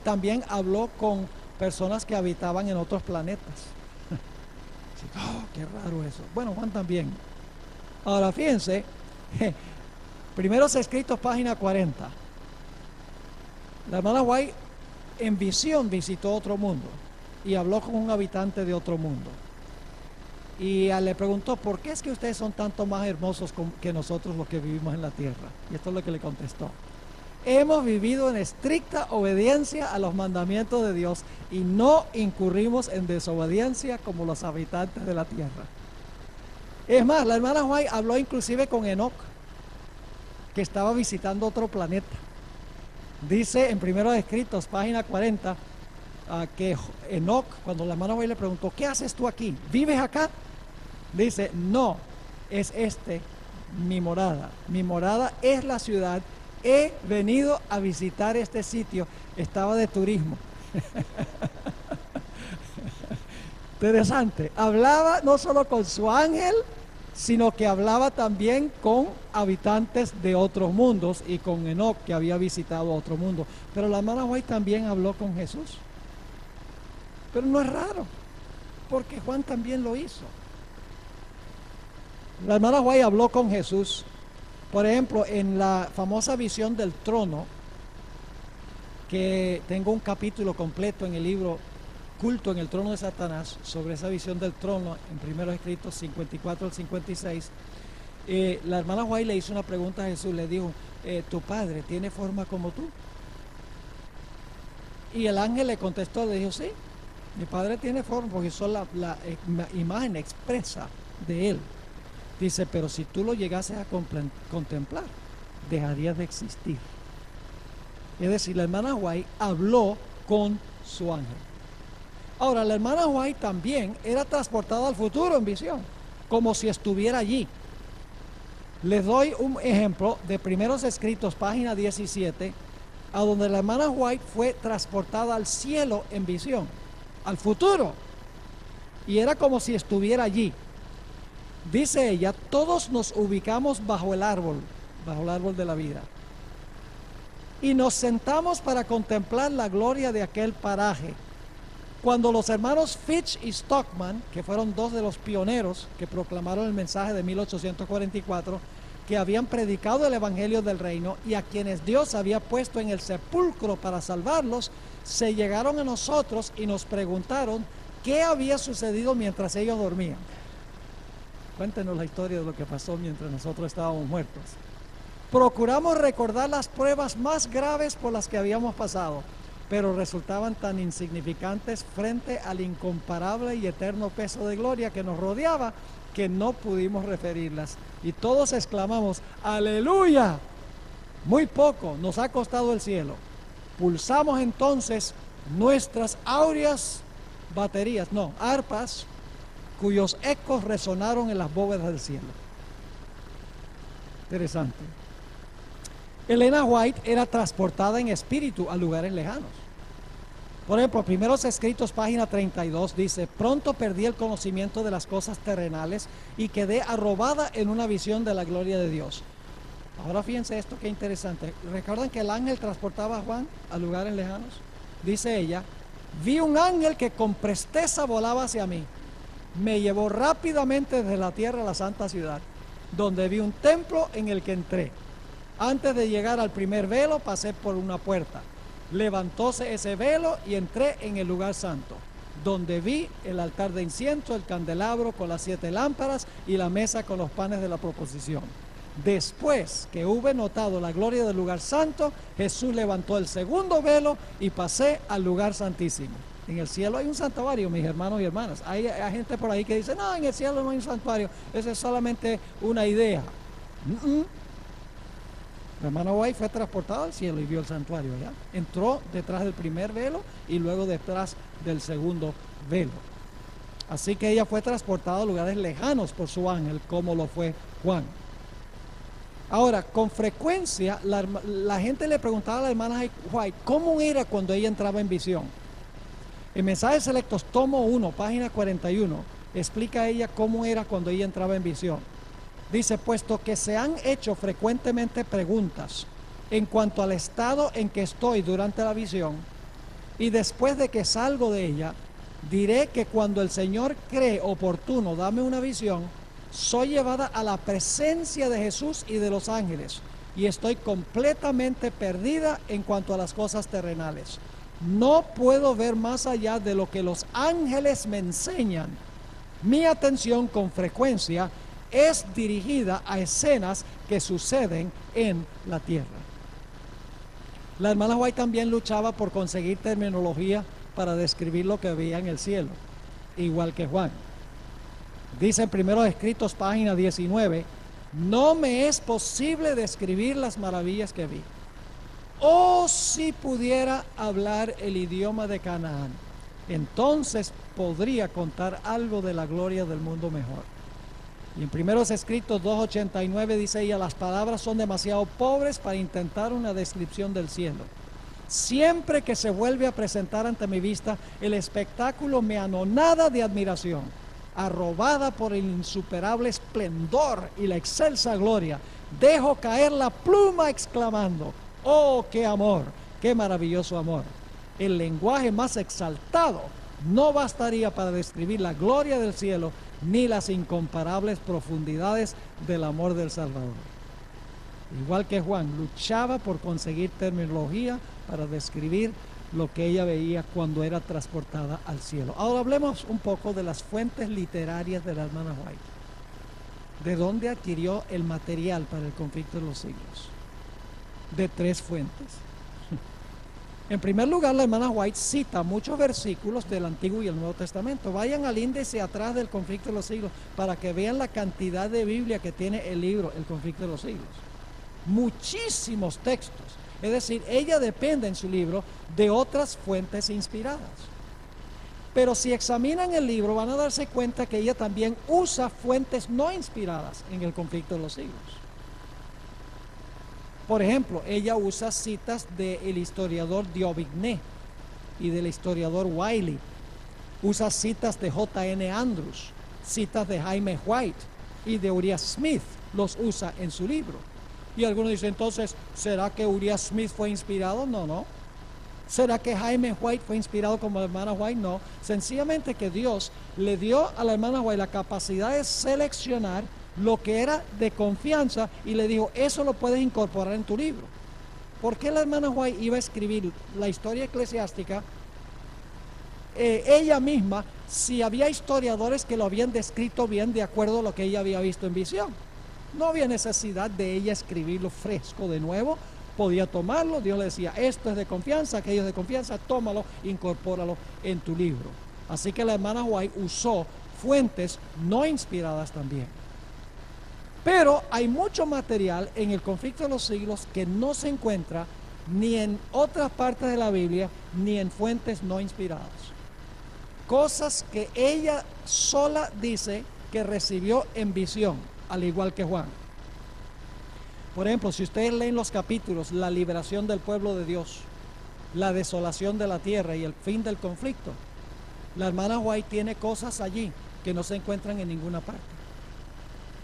también habló con personas que habitaban en otros planetas. Oh, qué raro eso. Bueno, Juan también. Ahora fíjense, Primeros Escritos, página 40. La hermana White en visión visitó otro mundo y habló con un habitante de otro mundo. Y le preguntó, ¿por qué es que ustedes son tanto más hermosos que nosotros los que vivimos en la tierra? Y esto es lo que le contestó. Hemos vivido en estricta obediencia a los mandamientos de Dios y no incurrimos en desobediencia como los habitantes de la tierra. Es más, la hermana White habló inclusive con Enoc, que estaba visitando otro planeta. Dice en Primeros Escritos, página 40, que Enoc, cuando la hermana White le preguntó, ¿qué haces tú aquí? ¿Vives acá? Dice, no, es mi morada. Mi morada es la ciudad. He venido a visitar este sitio. Estaba de turismo. Interesante. Hablaba no solo con su ángel, sino que hablaba también con habitantes de otros mundos y con Enoc, que había visitado otro mundo. Pero la hermana White también habló con Jesús. Pero no es raro, porque Juan también lo hizo. La hermana White habló con Jesús. Por ejemplo, en la famosa visión del trono, que tengo un capítulo completo en el libro Culto en el Trono de Satanás, sobre esa visión del trono, en Primeros Escritos 54 al 56, la hermana White le hizo una pregunta a Jesús, le dijo, ¿tu padre tiene forma como tú? Y el ángel le contestó, le dijo, sí, mi padre tiene forma, porque son la imagen expresa de él. Dice, pero si tú lo llegases a contemplar, dejarías de existir. Es decir, la hermana White habló con su ángel. Ahora, la hermana White también era transportada al futuro en visión, como si estuviera allí. Les doy un ejemplo de Primeros Escritos, página 17, a donde la hermana White fue transportada al cielo en visión, al futuro, y era como si estuviera allí. Dice ella, todos nos ubicamos bajo el árbol de la vida, y nos sentamos para contemplar la gloria de aquel paraje. Cuando los hermanos Fitch y Stockman, que fueron dos de los pioneros que proclamaron el mensaje de 1844, que habían predicado el evangelio del reino y a quienes Dios había puesto en el sepulcro para salvarlos, se llegaron a nosotros y nos preguntaron qué había sucedido mientras ellos dormían. Cuéntenos la historia de lo que pasó mientras nosotros estábamos muertos. Procuramos recordar las pruebas más graves por las que habíamos pasado, pero resultaban tan insignificantes frente al incomparable y eterno peso de gloria que nos rodeaba, que no pudimos referirlas. Y todos exclamamos, ¡aleluya! Muy poco nos ha costado el cielo. Pulsamos entonces nuestras áureas arpas, cuyos ecos resonaron en las bóvedas del cielo. Interesante. Elena White era transportada en espíritu a lugares lejanos. Por ejemplo, Primeros Escritos, página 32, dice: pronto perdí el conocimiento de las cosas terrenales y quedé arrobada en una visión de la gloria de Dios. Ahora fíjense esto, qué interesante. ¿Recuerdan que el ángel transportaba a Juan a lugares lejanos? Dice ella: vi un ángel que con presteza volaba hacia mí. Me llevó rápidamente desde la tierra a la santa ciudad, donde vi un templo en el que entré. Antes de llegar al primer velo, pasé por una puerta. Levantóse ese velo y entré en el lugar santo, donde vi el altar de incienso, el candelabro con las 7 lámparas y la mesa con los panes de la proposición. Después que hube notado la gloria del lugar santo, Jesús levantó el segundo velo y pasé al lugar santísimo. En el cielo hay un santuario, mis hermanos y hermanas. Hay gente por ahí que dice: no, en el cielo no hay un santuario, eso es solamente una idea. La hermana White fue transportada al cielo y vio el santuario allá. Entró detrás del primer velo y luego detrás del segundo velo. Así que ella fue transportada a lugares lejanos por su ángel, como lo fue Juan. Ahora, con frecuencia la gente le preguntaba a la hermana White cómo era cuando ella entraba en visión. En Mensajes Selectos, tomo 1, página 41, explica ella cómo era cuando ella entraba en visión. Dice: puesto que se han hecho frecuentemente preguntas en cuanto al estado en que estoy durante la visión, y después de que salgo de ella, diré que cuando el Señor cree oportuno darme una visión, soy llevada a la presencia de Jesús y de los ángeles, y estoy completamente perdida en cuanto a las cosas terrenales. No puedo ver más allá de lo que los ángeles me enseñan. Mi atención con frecuencia es dirigida a escenas que suceden en la tierra. La hermana White también luchaba por conseguir terminología para describir lo que veía en el cielo, igual que Juan. Dice en Primeros Escritos, página 19: no me es posible describir las maravillas que vi. Oh, si pudiera hablar el idioma de Canaán, entonces podría contar algo de la gloria del mundo mejor. Y en Primeros Escritos 2:89 dice ella: las palabras son demasiado pobres para intentar una descripción del cielo. Siempre que se vuelve a presentar ante mi vista, el espectáculo me anonada de admiración. Arrobada por el insuperable esplendor y la excelsa gloria, dejo caer la pluma exclamando: ¡oh, qué amor! ¡Qué maravilloso amor! El lenguaje más exaltado no bastaría para describir la gloria del cielo ni las incomparables profundidades del amor del Salvador. Igual que Juan, luchaba por conseguir terminología para describir lo que ella veía cuando era transportada al cielo. Ahora hablemos un poco de las fuentes literarias de la hermana White. ¿De dónde adquirió el material para el conflicto de los siglos? De 3 fuentes. En primer lugar, la hermana White cita muchos versículos del Antiguo y el Nuevo Testamento. Vayan al índice atrás del conflicto de los siglos para que vean la cantidad de Biblia que tiene el libro El conflicto de los siglos. Muchísimos textos. Es decir, ella depende en su libro de otras fuentes inspiradas. Pero si examinan el libro van a darse cuenta que ella también usa fuentes no inspiradas en el conflicto de los siglos. Por ejemplo, ella usa citas del historiador D'Aubigné y del historiador Wiley. Usa citas de J.N. Andrews, citas de Jaime White y de Uriah Smith. Los usa en su libro. Y algunos dicen: entonces, ¿será que Uriah Smith fue inspirado? No. ¿Será que Jaime White fue inspirado como la hermana White? No, sencillamente que Dios le dio a la hermana White la capacidad de seleccionar lo que era de confianza y le dijo, eso lo puedes incorporar en tu libro. ¿Por qué la hermana White iba a escribir la historia eclesiástica ella misma, si había historiadores que lo habían descrito bien de acuerdo a lo que ella había visto en visión? No había necesidad de ella escribirlo fresco de nuevo, podía tomarlo, Dios le decía, esto es de confianza, aquello es de confianza, tómalo, incorpóralo en tu libro. Así que la hermana White usó fuentes no inspiradas también. Pero hay mucho material en el Conflicto de los Siglos que no se encuentra ni en otras partes de la Biblia, ni en fuentes no inspiradas. Cosas que ella sola dice que recibió en visión, al igual que Juan. Por ejemplo, si ustedes leen los capítulos, la liberación del pueblo de Dios, la desolación de la tierra y el fin del conflicto, la hermana White tiene cosas allí que no se encuentran en ninguna parte.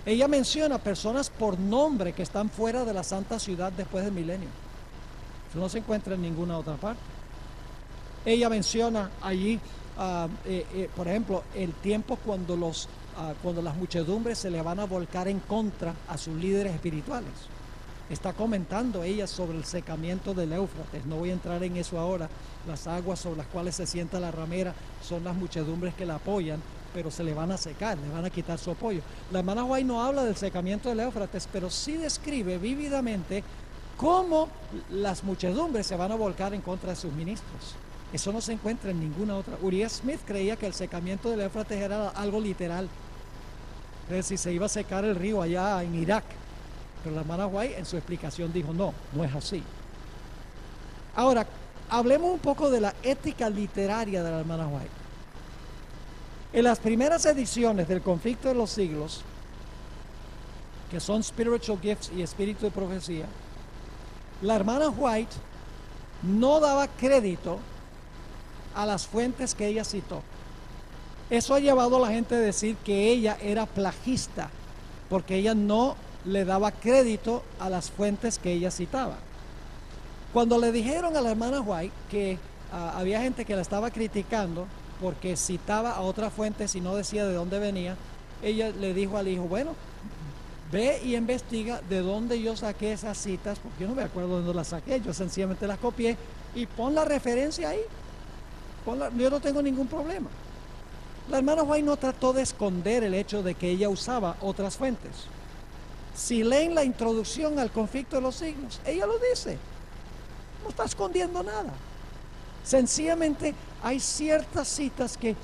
Ella menciona personas por nombre que están fuera de la santa ciudad después del milenio. Eso no se encuentra en ninguna otra parte. Ella menciona allí, por ejemplo, el tiempo cuando las muchedumbres se le van a volcar en contra a sus líderes espirituales. Está comentando ella sobre el secamiento del Éufrates. No voy a entrar en eso ahora. Las aguas sobre las cuales se sienta la ramera son las muchedumbres que la apoyan, pero se le van a secar, le van a quitar su apoyo. La hermana White no habla del secamiento del Éufrates, pero sí describe vívidamente cómo las muchedumbres se van a volcar en contra de sus ministros. Eso no se encuentra en ninguna otra. Uriah Smith creía que el secamiento del Éufrates era algo literal, es decir, se iba a secar el río allá en Irak. Pero la hermana White en su explicación dijo, no es así. Ahora, hablemos un poco de la ética literaria de la hermana White. En las primeras ediciones del Conflicto de los Siglos, que son Spiritual Gifts y Espíritu de Profecía, la hermana White no daba crédito a las fuentes que ella citó. Eso ha llevado a la gente a decir que ella era plagista, porque ella no le daba crédito a las fuentes que ella citaba. Cuando le dijeron a la hermana White que había gente que la estaba criticando porque citaba a otras fuentes y no decía de dónde venía, ella le dijo al hijo, bueno, ve y investiga de dónde yo saqué esas citas, porque yo no me acuerdo de dónde las saqué, yo sencillamente las copié, y pon la referencia ahí, yo no tengo ningún problema. La hermana White no trató de esconder el hecho de que ella usaba otras fuentes. Si leen la introducción al Conflicto de los Siglos, ella lo dice, no está escondiendo nada. Sencillamente hay ciertas citas que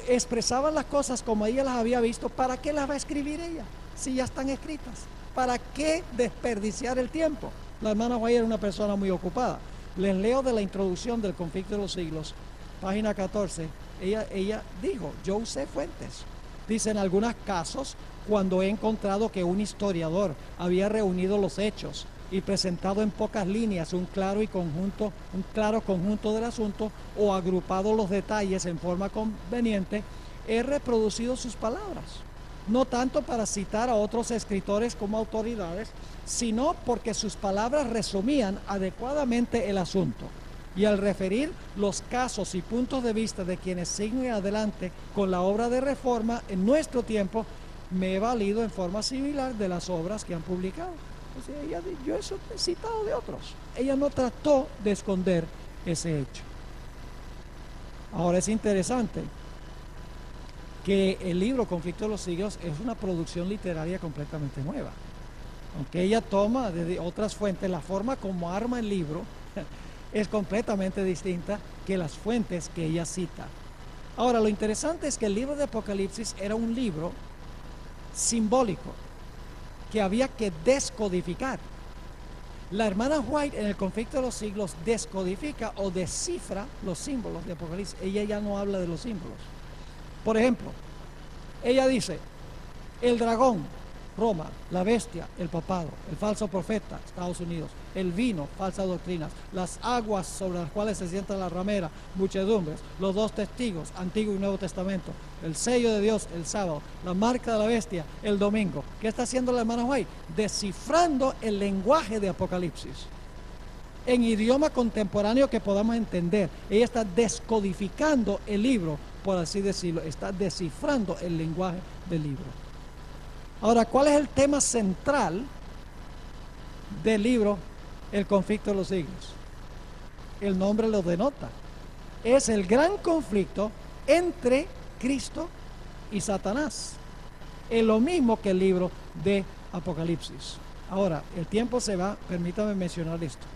expresaban las cosas como ella las había visto. ¿Para qué las va a escribir ella si ya están escritas? ¿Para qué desperdiciar el tiempo? La hermana White era una persona muy ocupada. Les leo de la introducción del Conflicto de los Siglos, página 14. Ella dijo, yo usé fuentes. Dice, en algunos casos, cuando he encontrado que un historiador había reunido los hechos y presentado en pocas líneas un claro conjunto del asunto o agrupado los detalles en forma conveniente, he reproducido sus palabras, no tanto para citar a otros escritores como autoridades, sino porque sus palabras resumían adecuadamente el asunto. Y al referir los casos y puntos de vista de quienes siguen adelante con la obra de reforma en nuestro tiempo, me he valido en forma similar de las obras que han publicado. O sea, yo eso he citado de otros. Ella no trató de esconder ese hecho. Ahora es interesante que el libro Conflicto de los Siglos es una producción literaria completamente nueva. Aunque ella toma de otras fuentes, la forma como arma el libro es completamente distinta que las fuentes que ella cita. Ahora, lo interesante es que el libro de Apocalipsis era un libro simbólico que había que descodificar. La hermana White en el Conflicto de los Siglos descodifica o descifra los símbolos de Apocalipsis. Ella ya no habla de los símbolos. Por ejemplo, ella dice, el dragón, Roma, la bestia, el papado, el falso profeta, Estados Unidos, el vino, falsas doctrinas, las aguas sobre las cuales se sienta la ramera, muchedumbres, los dos testigos, Antiguo y Nuevo Testamento, el sello de Dios, el sábado, la marca de la bestia, el domingo. ¿Qué está haciendo la hermana White? Descifrando el lenguaje de Apocalipsis. en idioma contemporáneo que podamos entender. Ella está descodificando el libro, por así decirlo, está descifrando el lenguaje del libro. Ahora, ¿cuál es el tema central del libro El conflicto de los siglos? El nombre lo denota. Es el gran conflicto entre Cristo y Satanás. Es lo mismo que el libro de Apocalipsis. Ahora, el tiempo se va, permítame mencionar esto.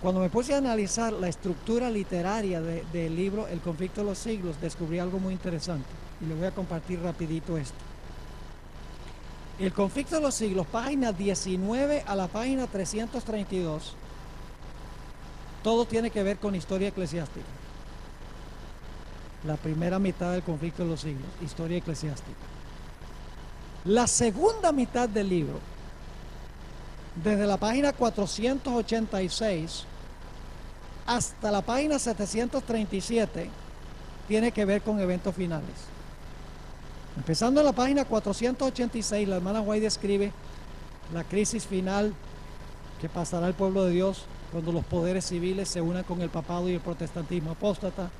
Cuando me puse a analizar la estructura literaria del libro El conflicto de los siglos, descubrí algo muy interesante y le voy a compartir rapidito esto. El conflicto de los siglos, página 19 a la página 332, todo tiene que ver con historia eclesiástica. La primera mitad del conflicto de los siglos, historia eclesiástica. La segunda mitad del libro, desde la página 486 hasta la página 737, tiene que ver con eventos finales. Empezando en la página 486, la hermana White describe la crisis final que pasará el pueblo de Dios cuando los poderes civiles se unan con el papado y el protestantismo apóstata,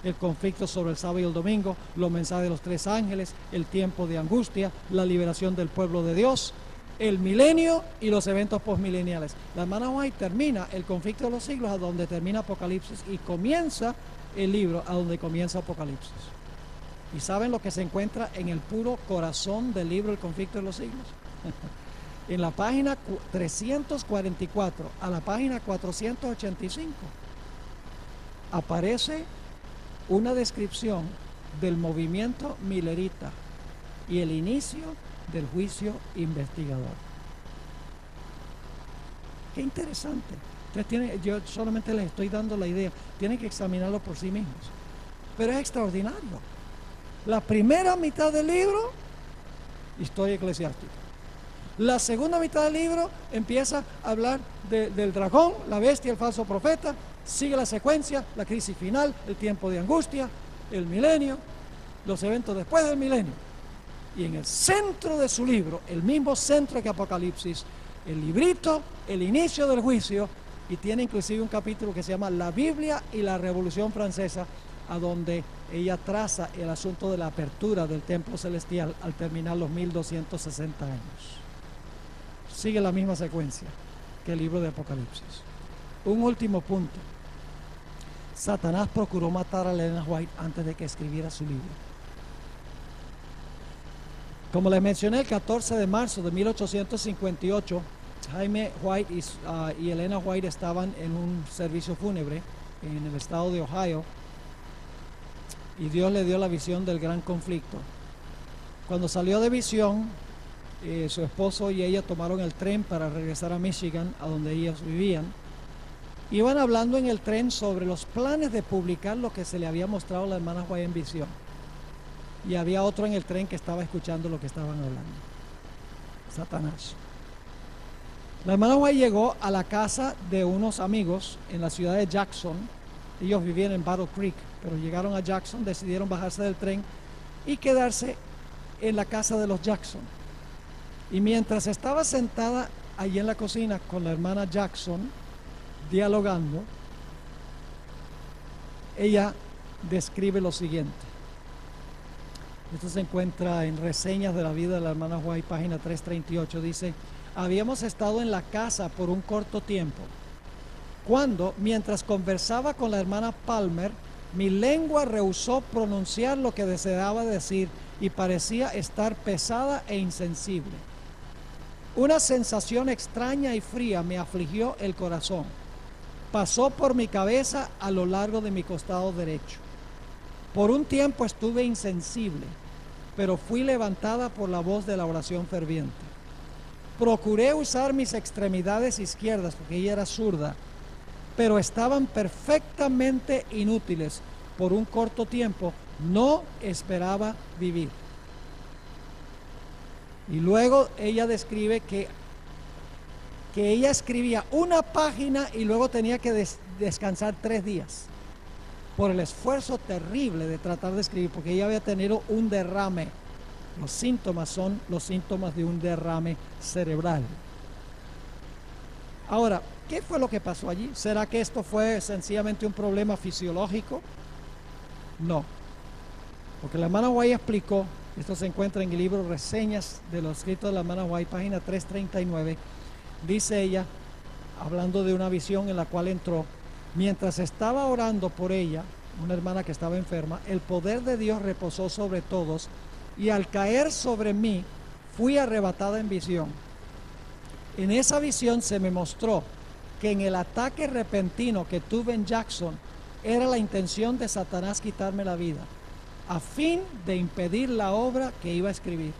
el conflicto sobre el sábado y el domingo, los mensajes de los tres ángeles, el tiempo de angustia, la liberación del pueblo de Dios, el milenio y los eventos postmileniales. La hermana White termina el conflicto de los siglos a donde termina Apocalipsis y comienza el libro a donde comienza Apocalipsis. ¿Y saben lo que se encuentra en el puro corazón del libro El conflicto de los siglos? En la página 344 a la página 485 aparece una descripción del movimiento milerita y el inicio del juicio investigador. Qué interesante. Entonces yo solamente les estoy dando la idea, tienen que examinarlo por sí mismos, pero es extraordinario. La primera mitad del libro, historia eclesiástica. La segunda mitad del libro empieza a hablar del dragón, la bestia, el falso profeta. Sigue la secuencia, la crisis final, el tiempo de angustia, el milenio, los eventos después del milenio. Y en el centro de su libro, el mismo centro que Apocalipsis, el librito, el inicio del juicio, y tiene inclusive un capítulo que se llama La Biblia y la Revolución Francesa, a donde ella traza el asunto de la apertura del templo celestial al terminar los 1260 años. Sigue la misma secuencia que el libro de Apocalipsis. Un último punto. Satanás procuró matar a Elena White antes de que escribiera su libro. Como les mencioné, el 14 de marzo de 1858, Jaime White y Elena White estaban en un servicio fúnebre en el estado de Ohio, y Dios le dio la visión del gran conflicto. Cuando salió de visión, su esposo y ella tomaron el tren para regresar a Michigan, a donde ellos vivían. Iban hablando en el tren sobre los planes de publicar lo que se le había mostrado a la hermana White en visión. Y había otro en el tren que estaba escuchando lo que estaban hablando. Satanás. La hermana White llegó a la casa de unos amigos en la ciudad de Jackson. Ellos vivían en Battle Creek, pero llegaron a Jackson, decidieron bajarse del tren y quedarse en la casa de los Jackson. Y mientras estaba sentada allí en la cocina con la hermana Jackson, dialogando, ella describe lo siguiente. Esto se encuentra en Reseñas de la vida de la hermana White, página 338. Dice: habíamos estado en la casa por un corto tiempo, cuando, mientras conversaba con la hermana Palmer, mi lengua rehusó pronunciar lo que deseaba decir y parecía estar pesada e insensible. Una sensación extraña y fría me afligió el corazón. Pasó por mi cabeza a lo largo de mi costado derecho. Por un tiempo estuve insensible, pero fui levantada por la voz de la oración ferviente. Procuré usar mis extremidades izquierdas, porque ella era zurda, pero estaban perfectamente inútiles. Por un corto tiempo no esperaba vivir. Y luego ella describe que ella escribía una página y luego tenía que descansar 3 días por el esfuerzo terrible de tratar de escribir, porque ella había tenido un derrame. Los síntomas son los síntomas de un derrame cerebral. Ahora, ¿Qué fue lo que pasó allí? ¿Será que esto fue sencillamente un problema fisiológico? No, porque la hermana White explicó, esto se encuentra en el libro Reseñas de los escritos de la hermana White, página 339, dice ella, hablando de una visión en la cual entró, mientras estaba orando por ella, una hermana que estaba enferma, el poder de Dios reposó sobre todos y al caer sobre mí, fui arrebatada en visión. En esa visión se me mostró que en el ataque repentino que tuve en Jackson, era la intención de Satanás quitarme la vida, a fin de impedir la obra que iba a escribir.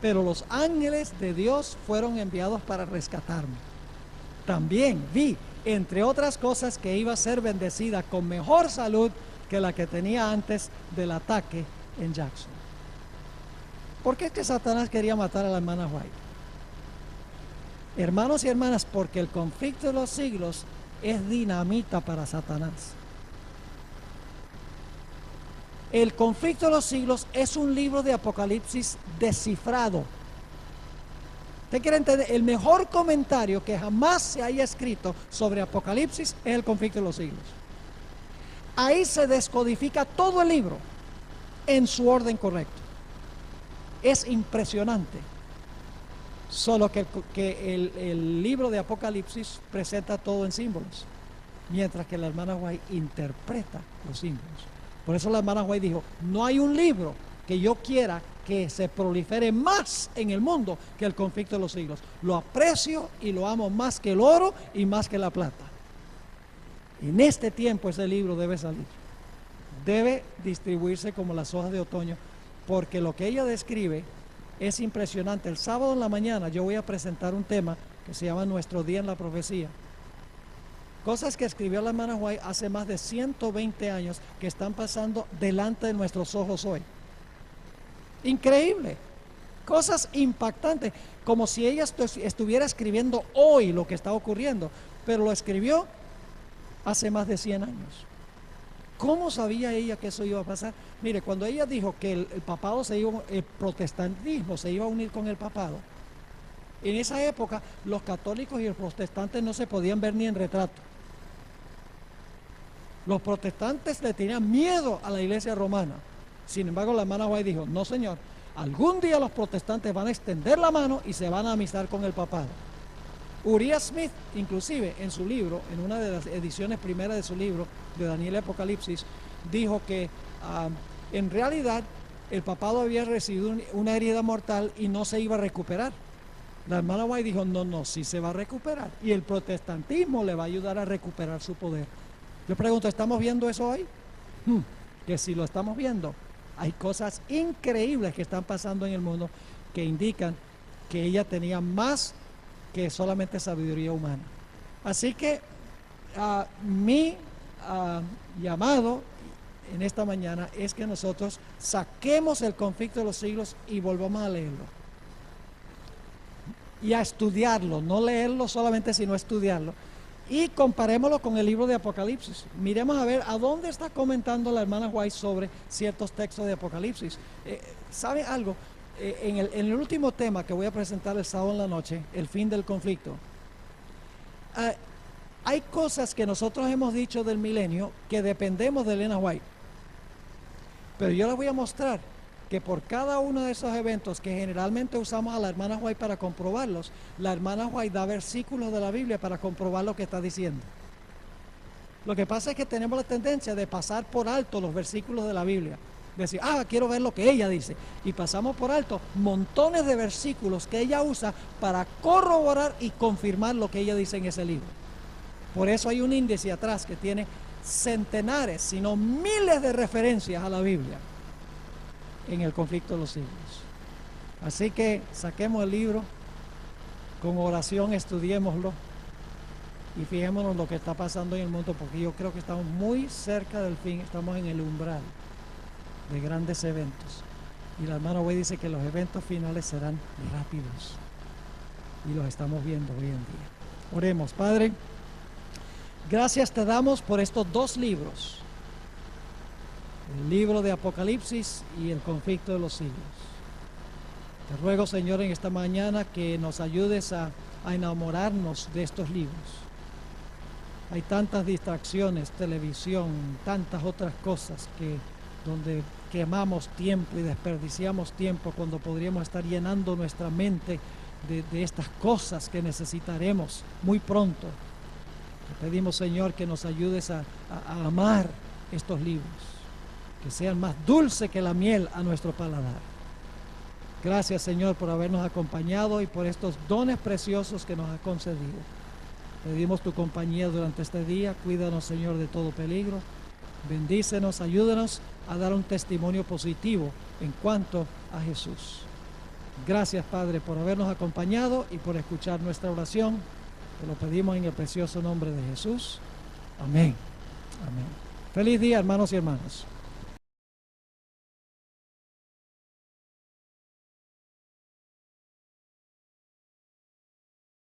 Pero los ángeles de Dios fueron enviados para rescatarme. También vi, entre otras cosas, que iba a ser bendecida con mejor salud que la que tenía antes del ataque en Jackson. ¿Por qué es que Satanás quería matar a la hermana White? Hermanos y hermanas, porque el conflicto de los siglos es dinamita para Satanás. El conflicto de los siglos es un libro de Apocalipsis descifrado. Usted quiere entender, el mejor comentario que jamás se haya escrito sobre Apocalipsis es el conflicto de los siglos. Ahí se descodifica todo el libro en su orden correcto. Es impresionante. Solo que el libro de Apocalipsis presenta todo en símbolos, mientras que la hermana White interpreta los símbolos. Por eso la hermana White dijo, no hay un libro que yo quiera que se prolifere más en el mundo que el conflicto de los siglos. Lo aprecio y lo amo más que el oro y más que la plata. En este tiempo ese libro debe salir. Debe distribuirse como las hojas de otoño, porque lo que ella describe es impresionante. El sábado en la mañana yo voy a presentar un tema que se llama Nuestro Día en la Profecía. Cosas que escribió la hermana White hace más de 120 años que están pasando delante de nuestros ojos hoy. Increíble. Cosas impactantes, como si ella estuviera escribiendo hoy lo que está ocurriendo, pero lo escribió hace más de 100 años. ¿Cómo sabía ella que eso iba a pasar? Mire, cuando ella dijo que el papado el protestantismo se iba a unir con el papado, en esa época los católicos y los protestantes no se podían ver ni en retrato. Los protestantes le tenían miedo a la iglesia romana. Sin embargo, la hermana White dijo, no señor, algún día los protestantes van a extender la mano y se van a amistar con el papado. Uriah Smith, inclusive en su libro, en una de las ediciones primeras de su libro, de Daniel y Apocalipsis, dijo que en realidad el papado había recibido una herida mortal y no se iba a recuperar. La hermana White dijo, no, sí se va a recuperar. Y el protestantismo le va a ayudar a recuperar su poder. Yo pregunto, ¿estamos viendo eso hoy? Que si lo estamos viendo, hay cosas increíbles que están pasando en el mundo que indican que ella tenía más que solamente sabiduría humana. Así que mi llamado en esta mañana es que nosotros saquemos el conflicto de los siglos y volvamos a leerlo y a estudiarlo, no leerlo solamente sino estudiarlo, y comparémoslo con el libro de Apocalipsis. Miremos a ver a dónde está comentando la hermana White sobre ciertos textos de Apocalipsis. ¿Sabe algo? En el último tema que voy a presentar el sábado en la noche, el fin del conflicto, hay cosas que nosotros hemos dicho del milenio que dependemos de Elena White, pero yo les voy a mostrar que por cada uno de esos eventos que generalmente usamos a la hermana White para comprobarlos, la hermana White da versículos de la Biblia para comprobar lo que está diciendo. Lo que pasa es que tenemos la tendencia de pasar por alto los versículos de la Biblia, decir, quiero ver lo que ella dice, y pasamos por alto montones de versículos que ella usa para corroborar y confirmar lo que ella dice en ese libro. Por eso hay un índice atrás que tiene centenares, sino miles de referencias a la Biblia en el conflicto de los siglos. Así que saquemos el libro, con oración estudiémoslo y fijémonos lo que está pasando en el mundo, porque yo creo que estamos muy cerca del fin, estamos en el umbral de grandes eventos. Y la hermana White dice que los eventos finales serán rápidos y los estamos viendo hoy en día. Oremos. Padre, gracias te damos por estos dos libros, el libro de Apocalipsis y el conflicto de los siglos. Te ruego, Señor, en esta mañana que nos ayudes a enamorarnos de estos libros Hay tantas distracciones, televisión, tantas otras cosas donde quemamos tiempo y desperdiciamos tiempo cuando podríamos estar llenando nuestra mente de estas cosas que necesitaremos muy pronto. Te pedimos, Señor, que nos ayudes a amar estos libros, que sean más dulces que la miel a nuestro paladar. Gracias, Señor, por habernos acompañado y por estos dones preciosos que nos has concedido. Pedimos tu compañía durante este día. Cuídanos, Señor, de todo peligro. Bendícenos, ayúdanos a dar un testimonio positivo en cuanto a Jesús. Gracias, Padre, por habernos acompañado y por escuchar nuestra oración. Te lo pedimos en el precioso nombre de Jesús. Amén. Amén. Feliz día, hermanos y hermanas.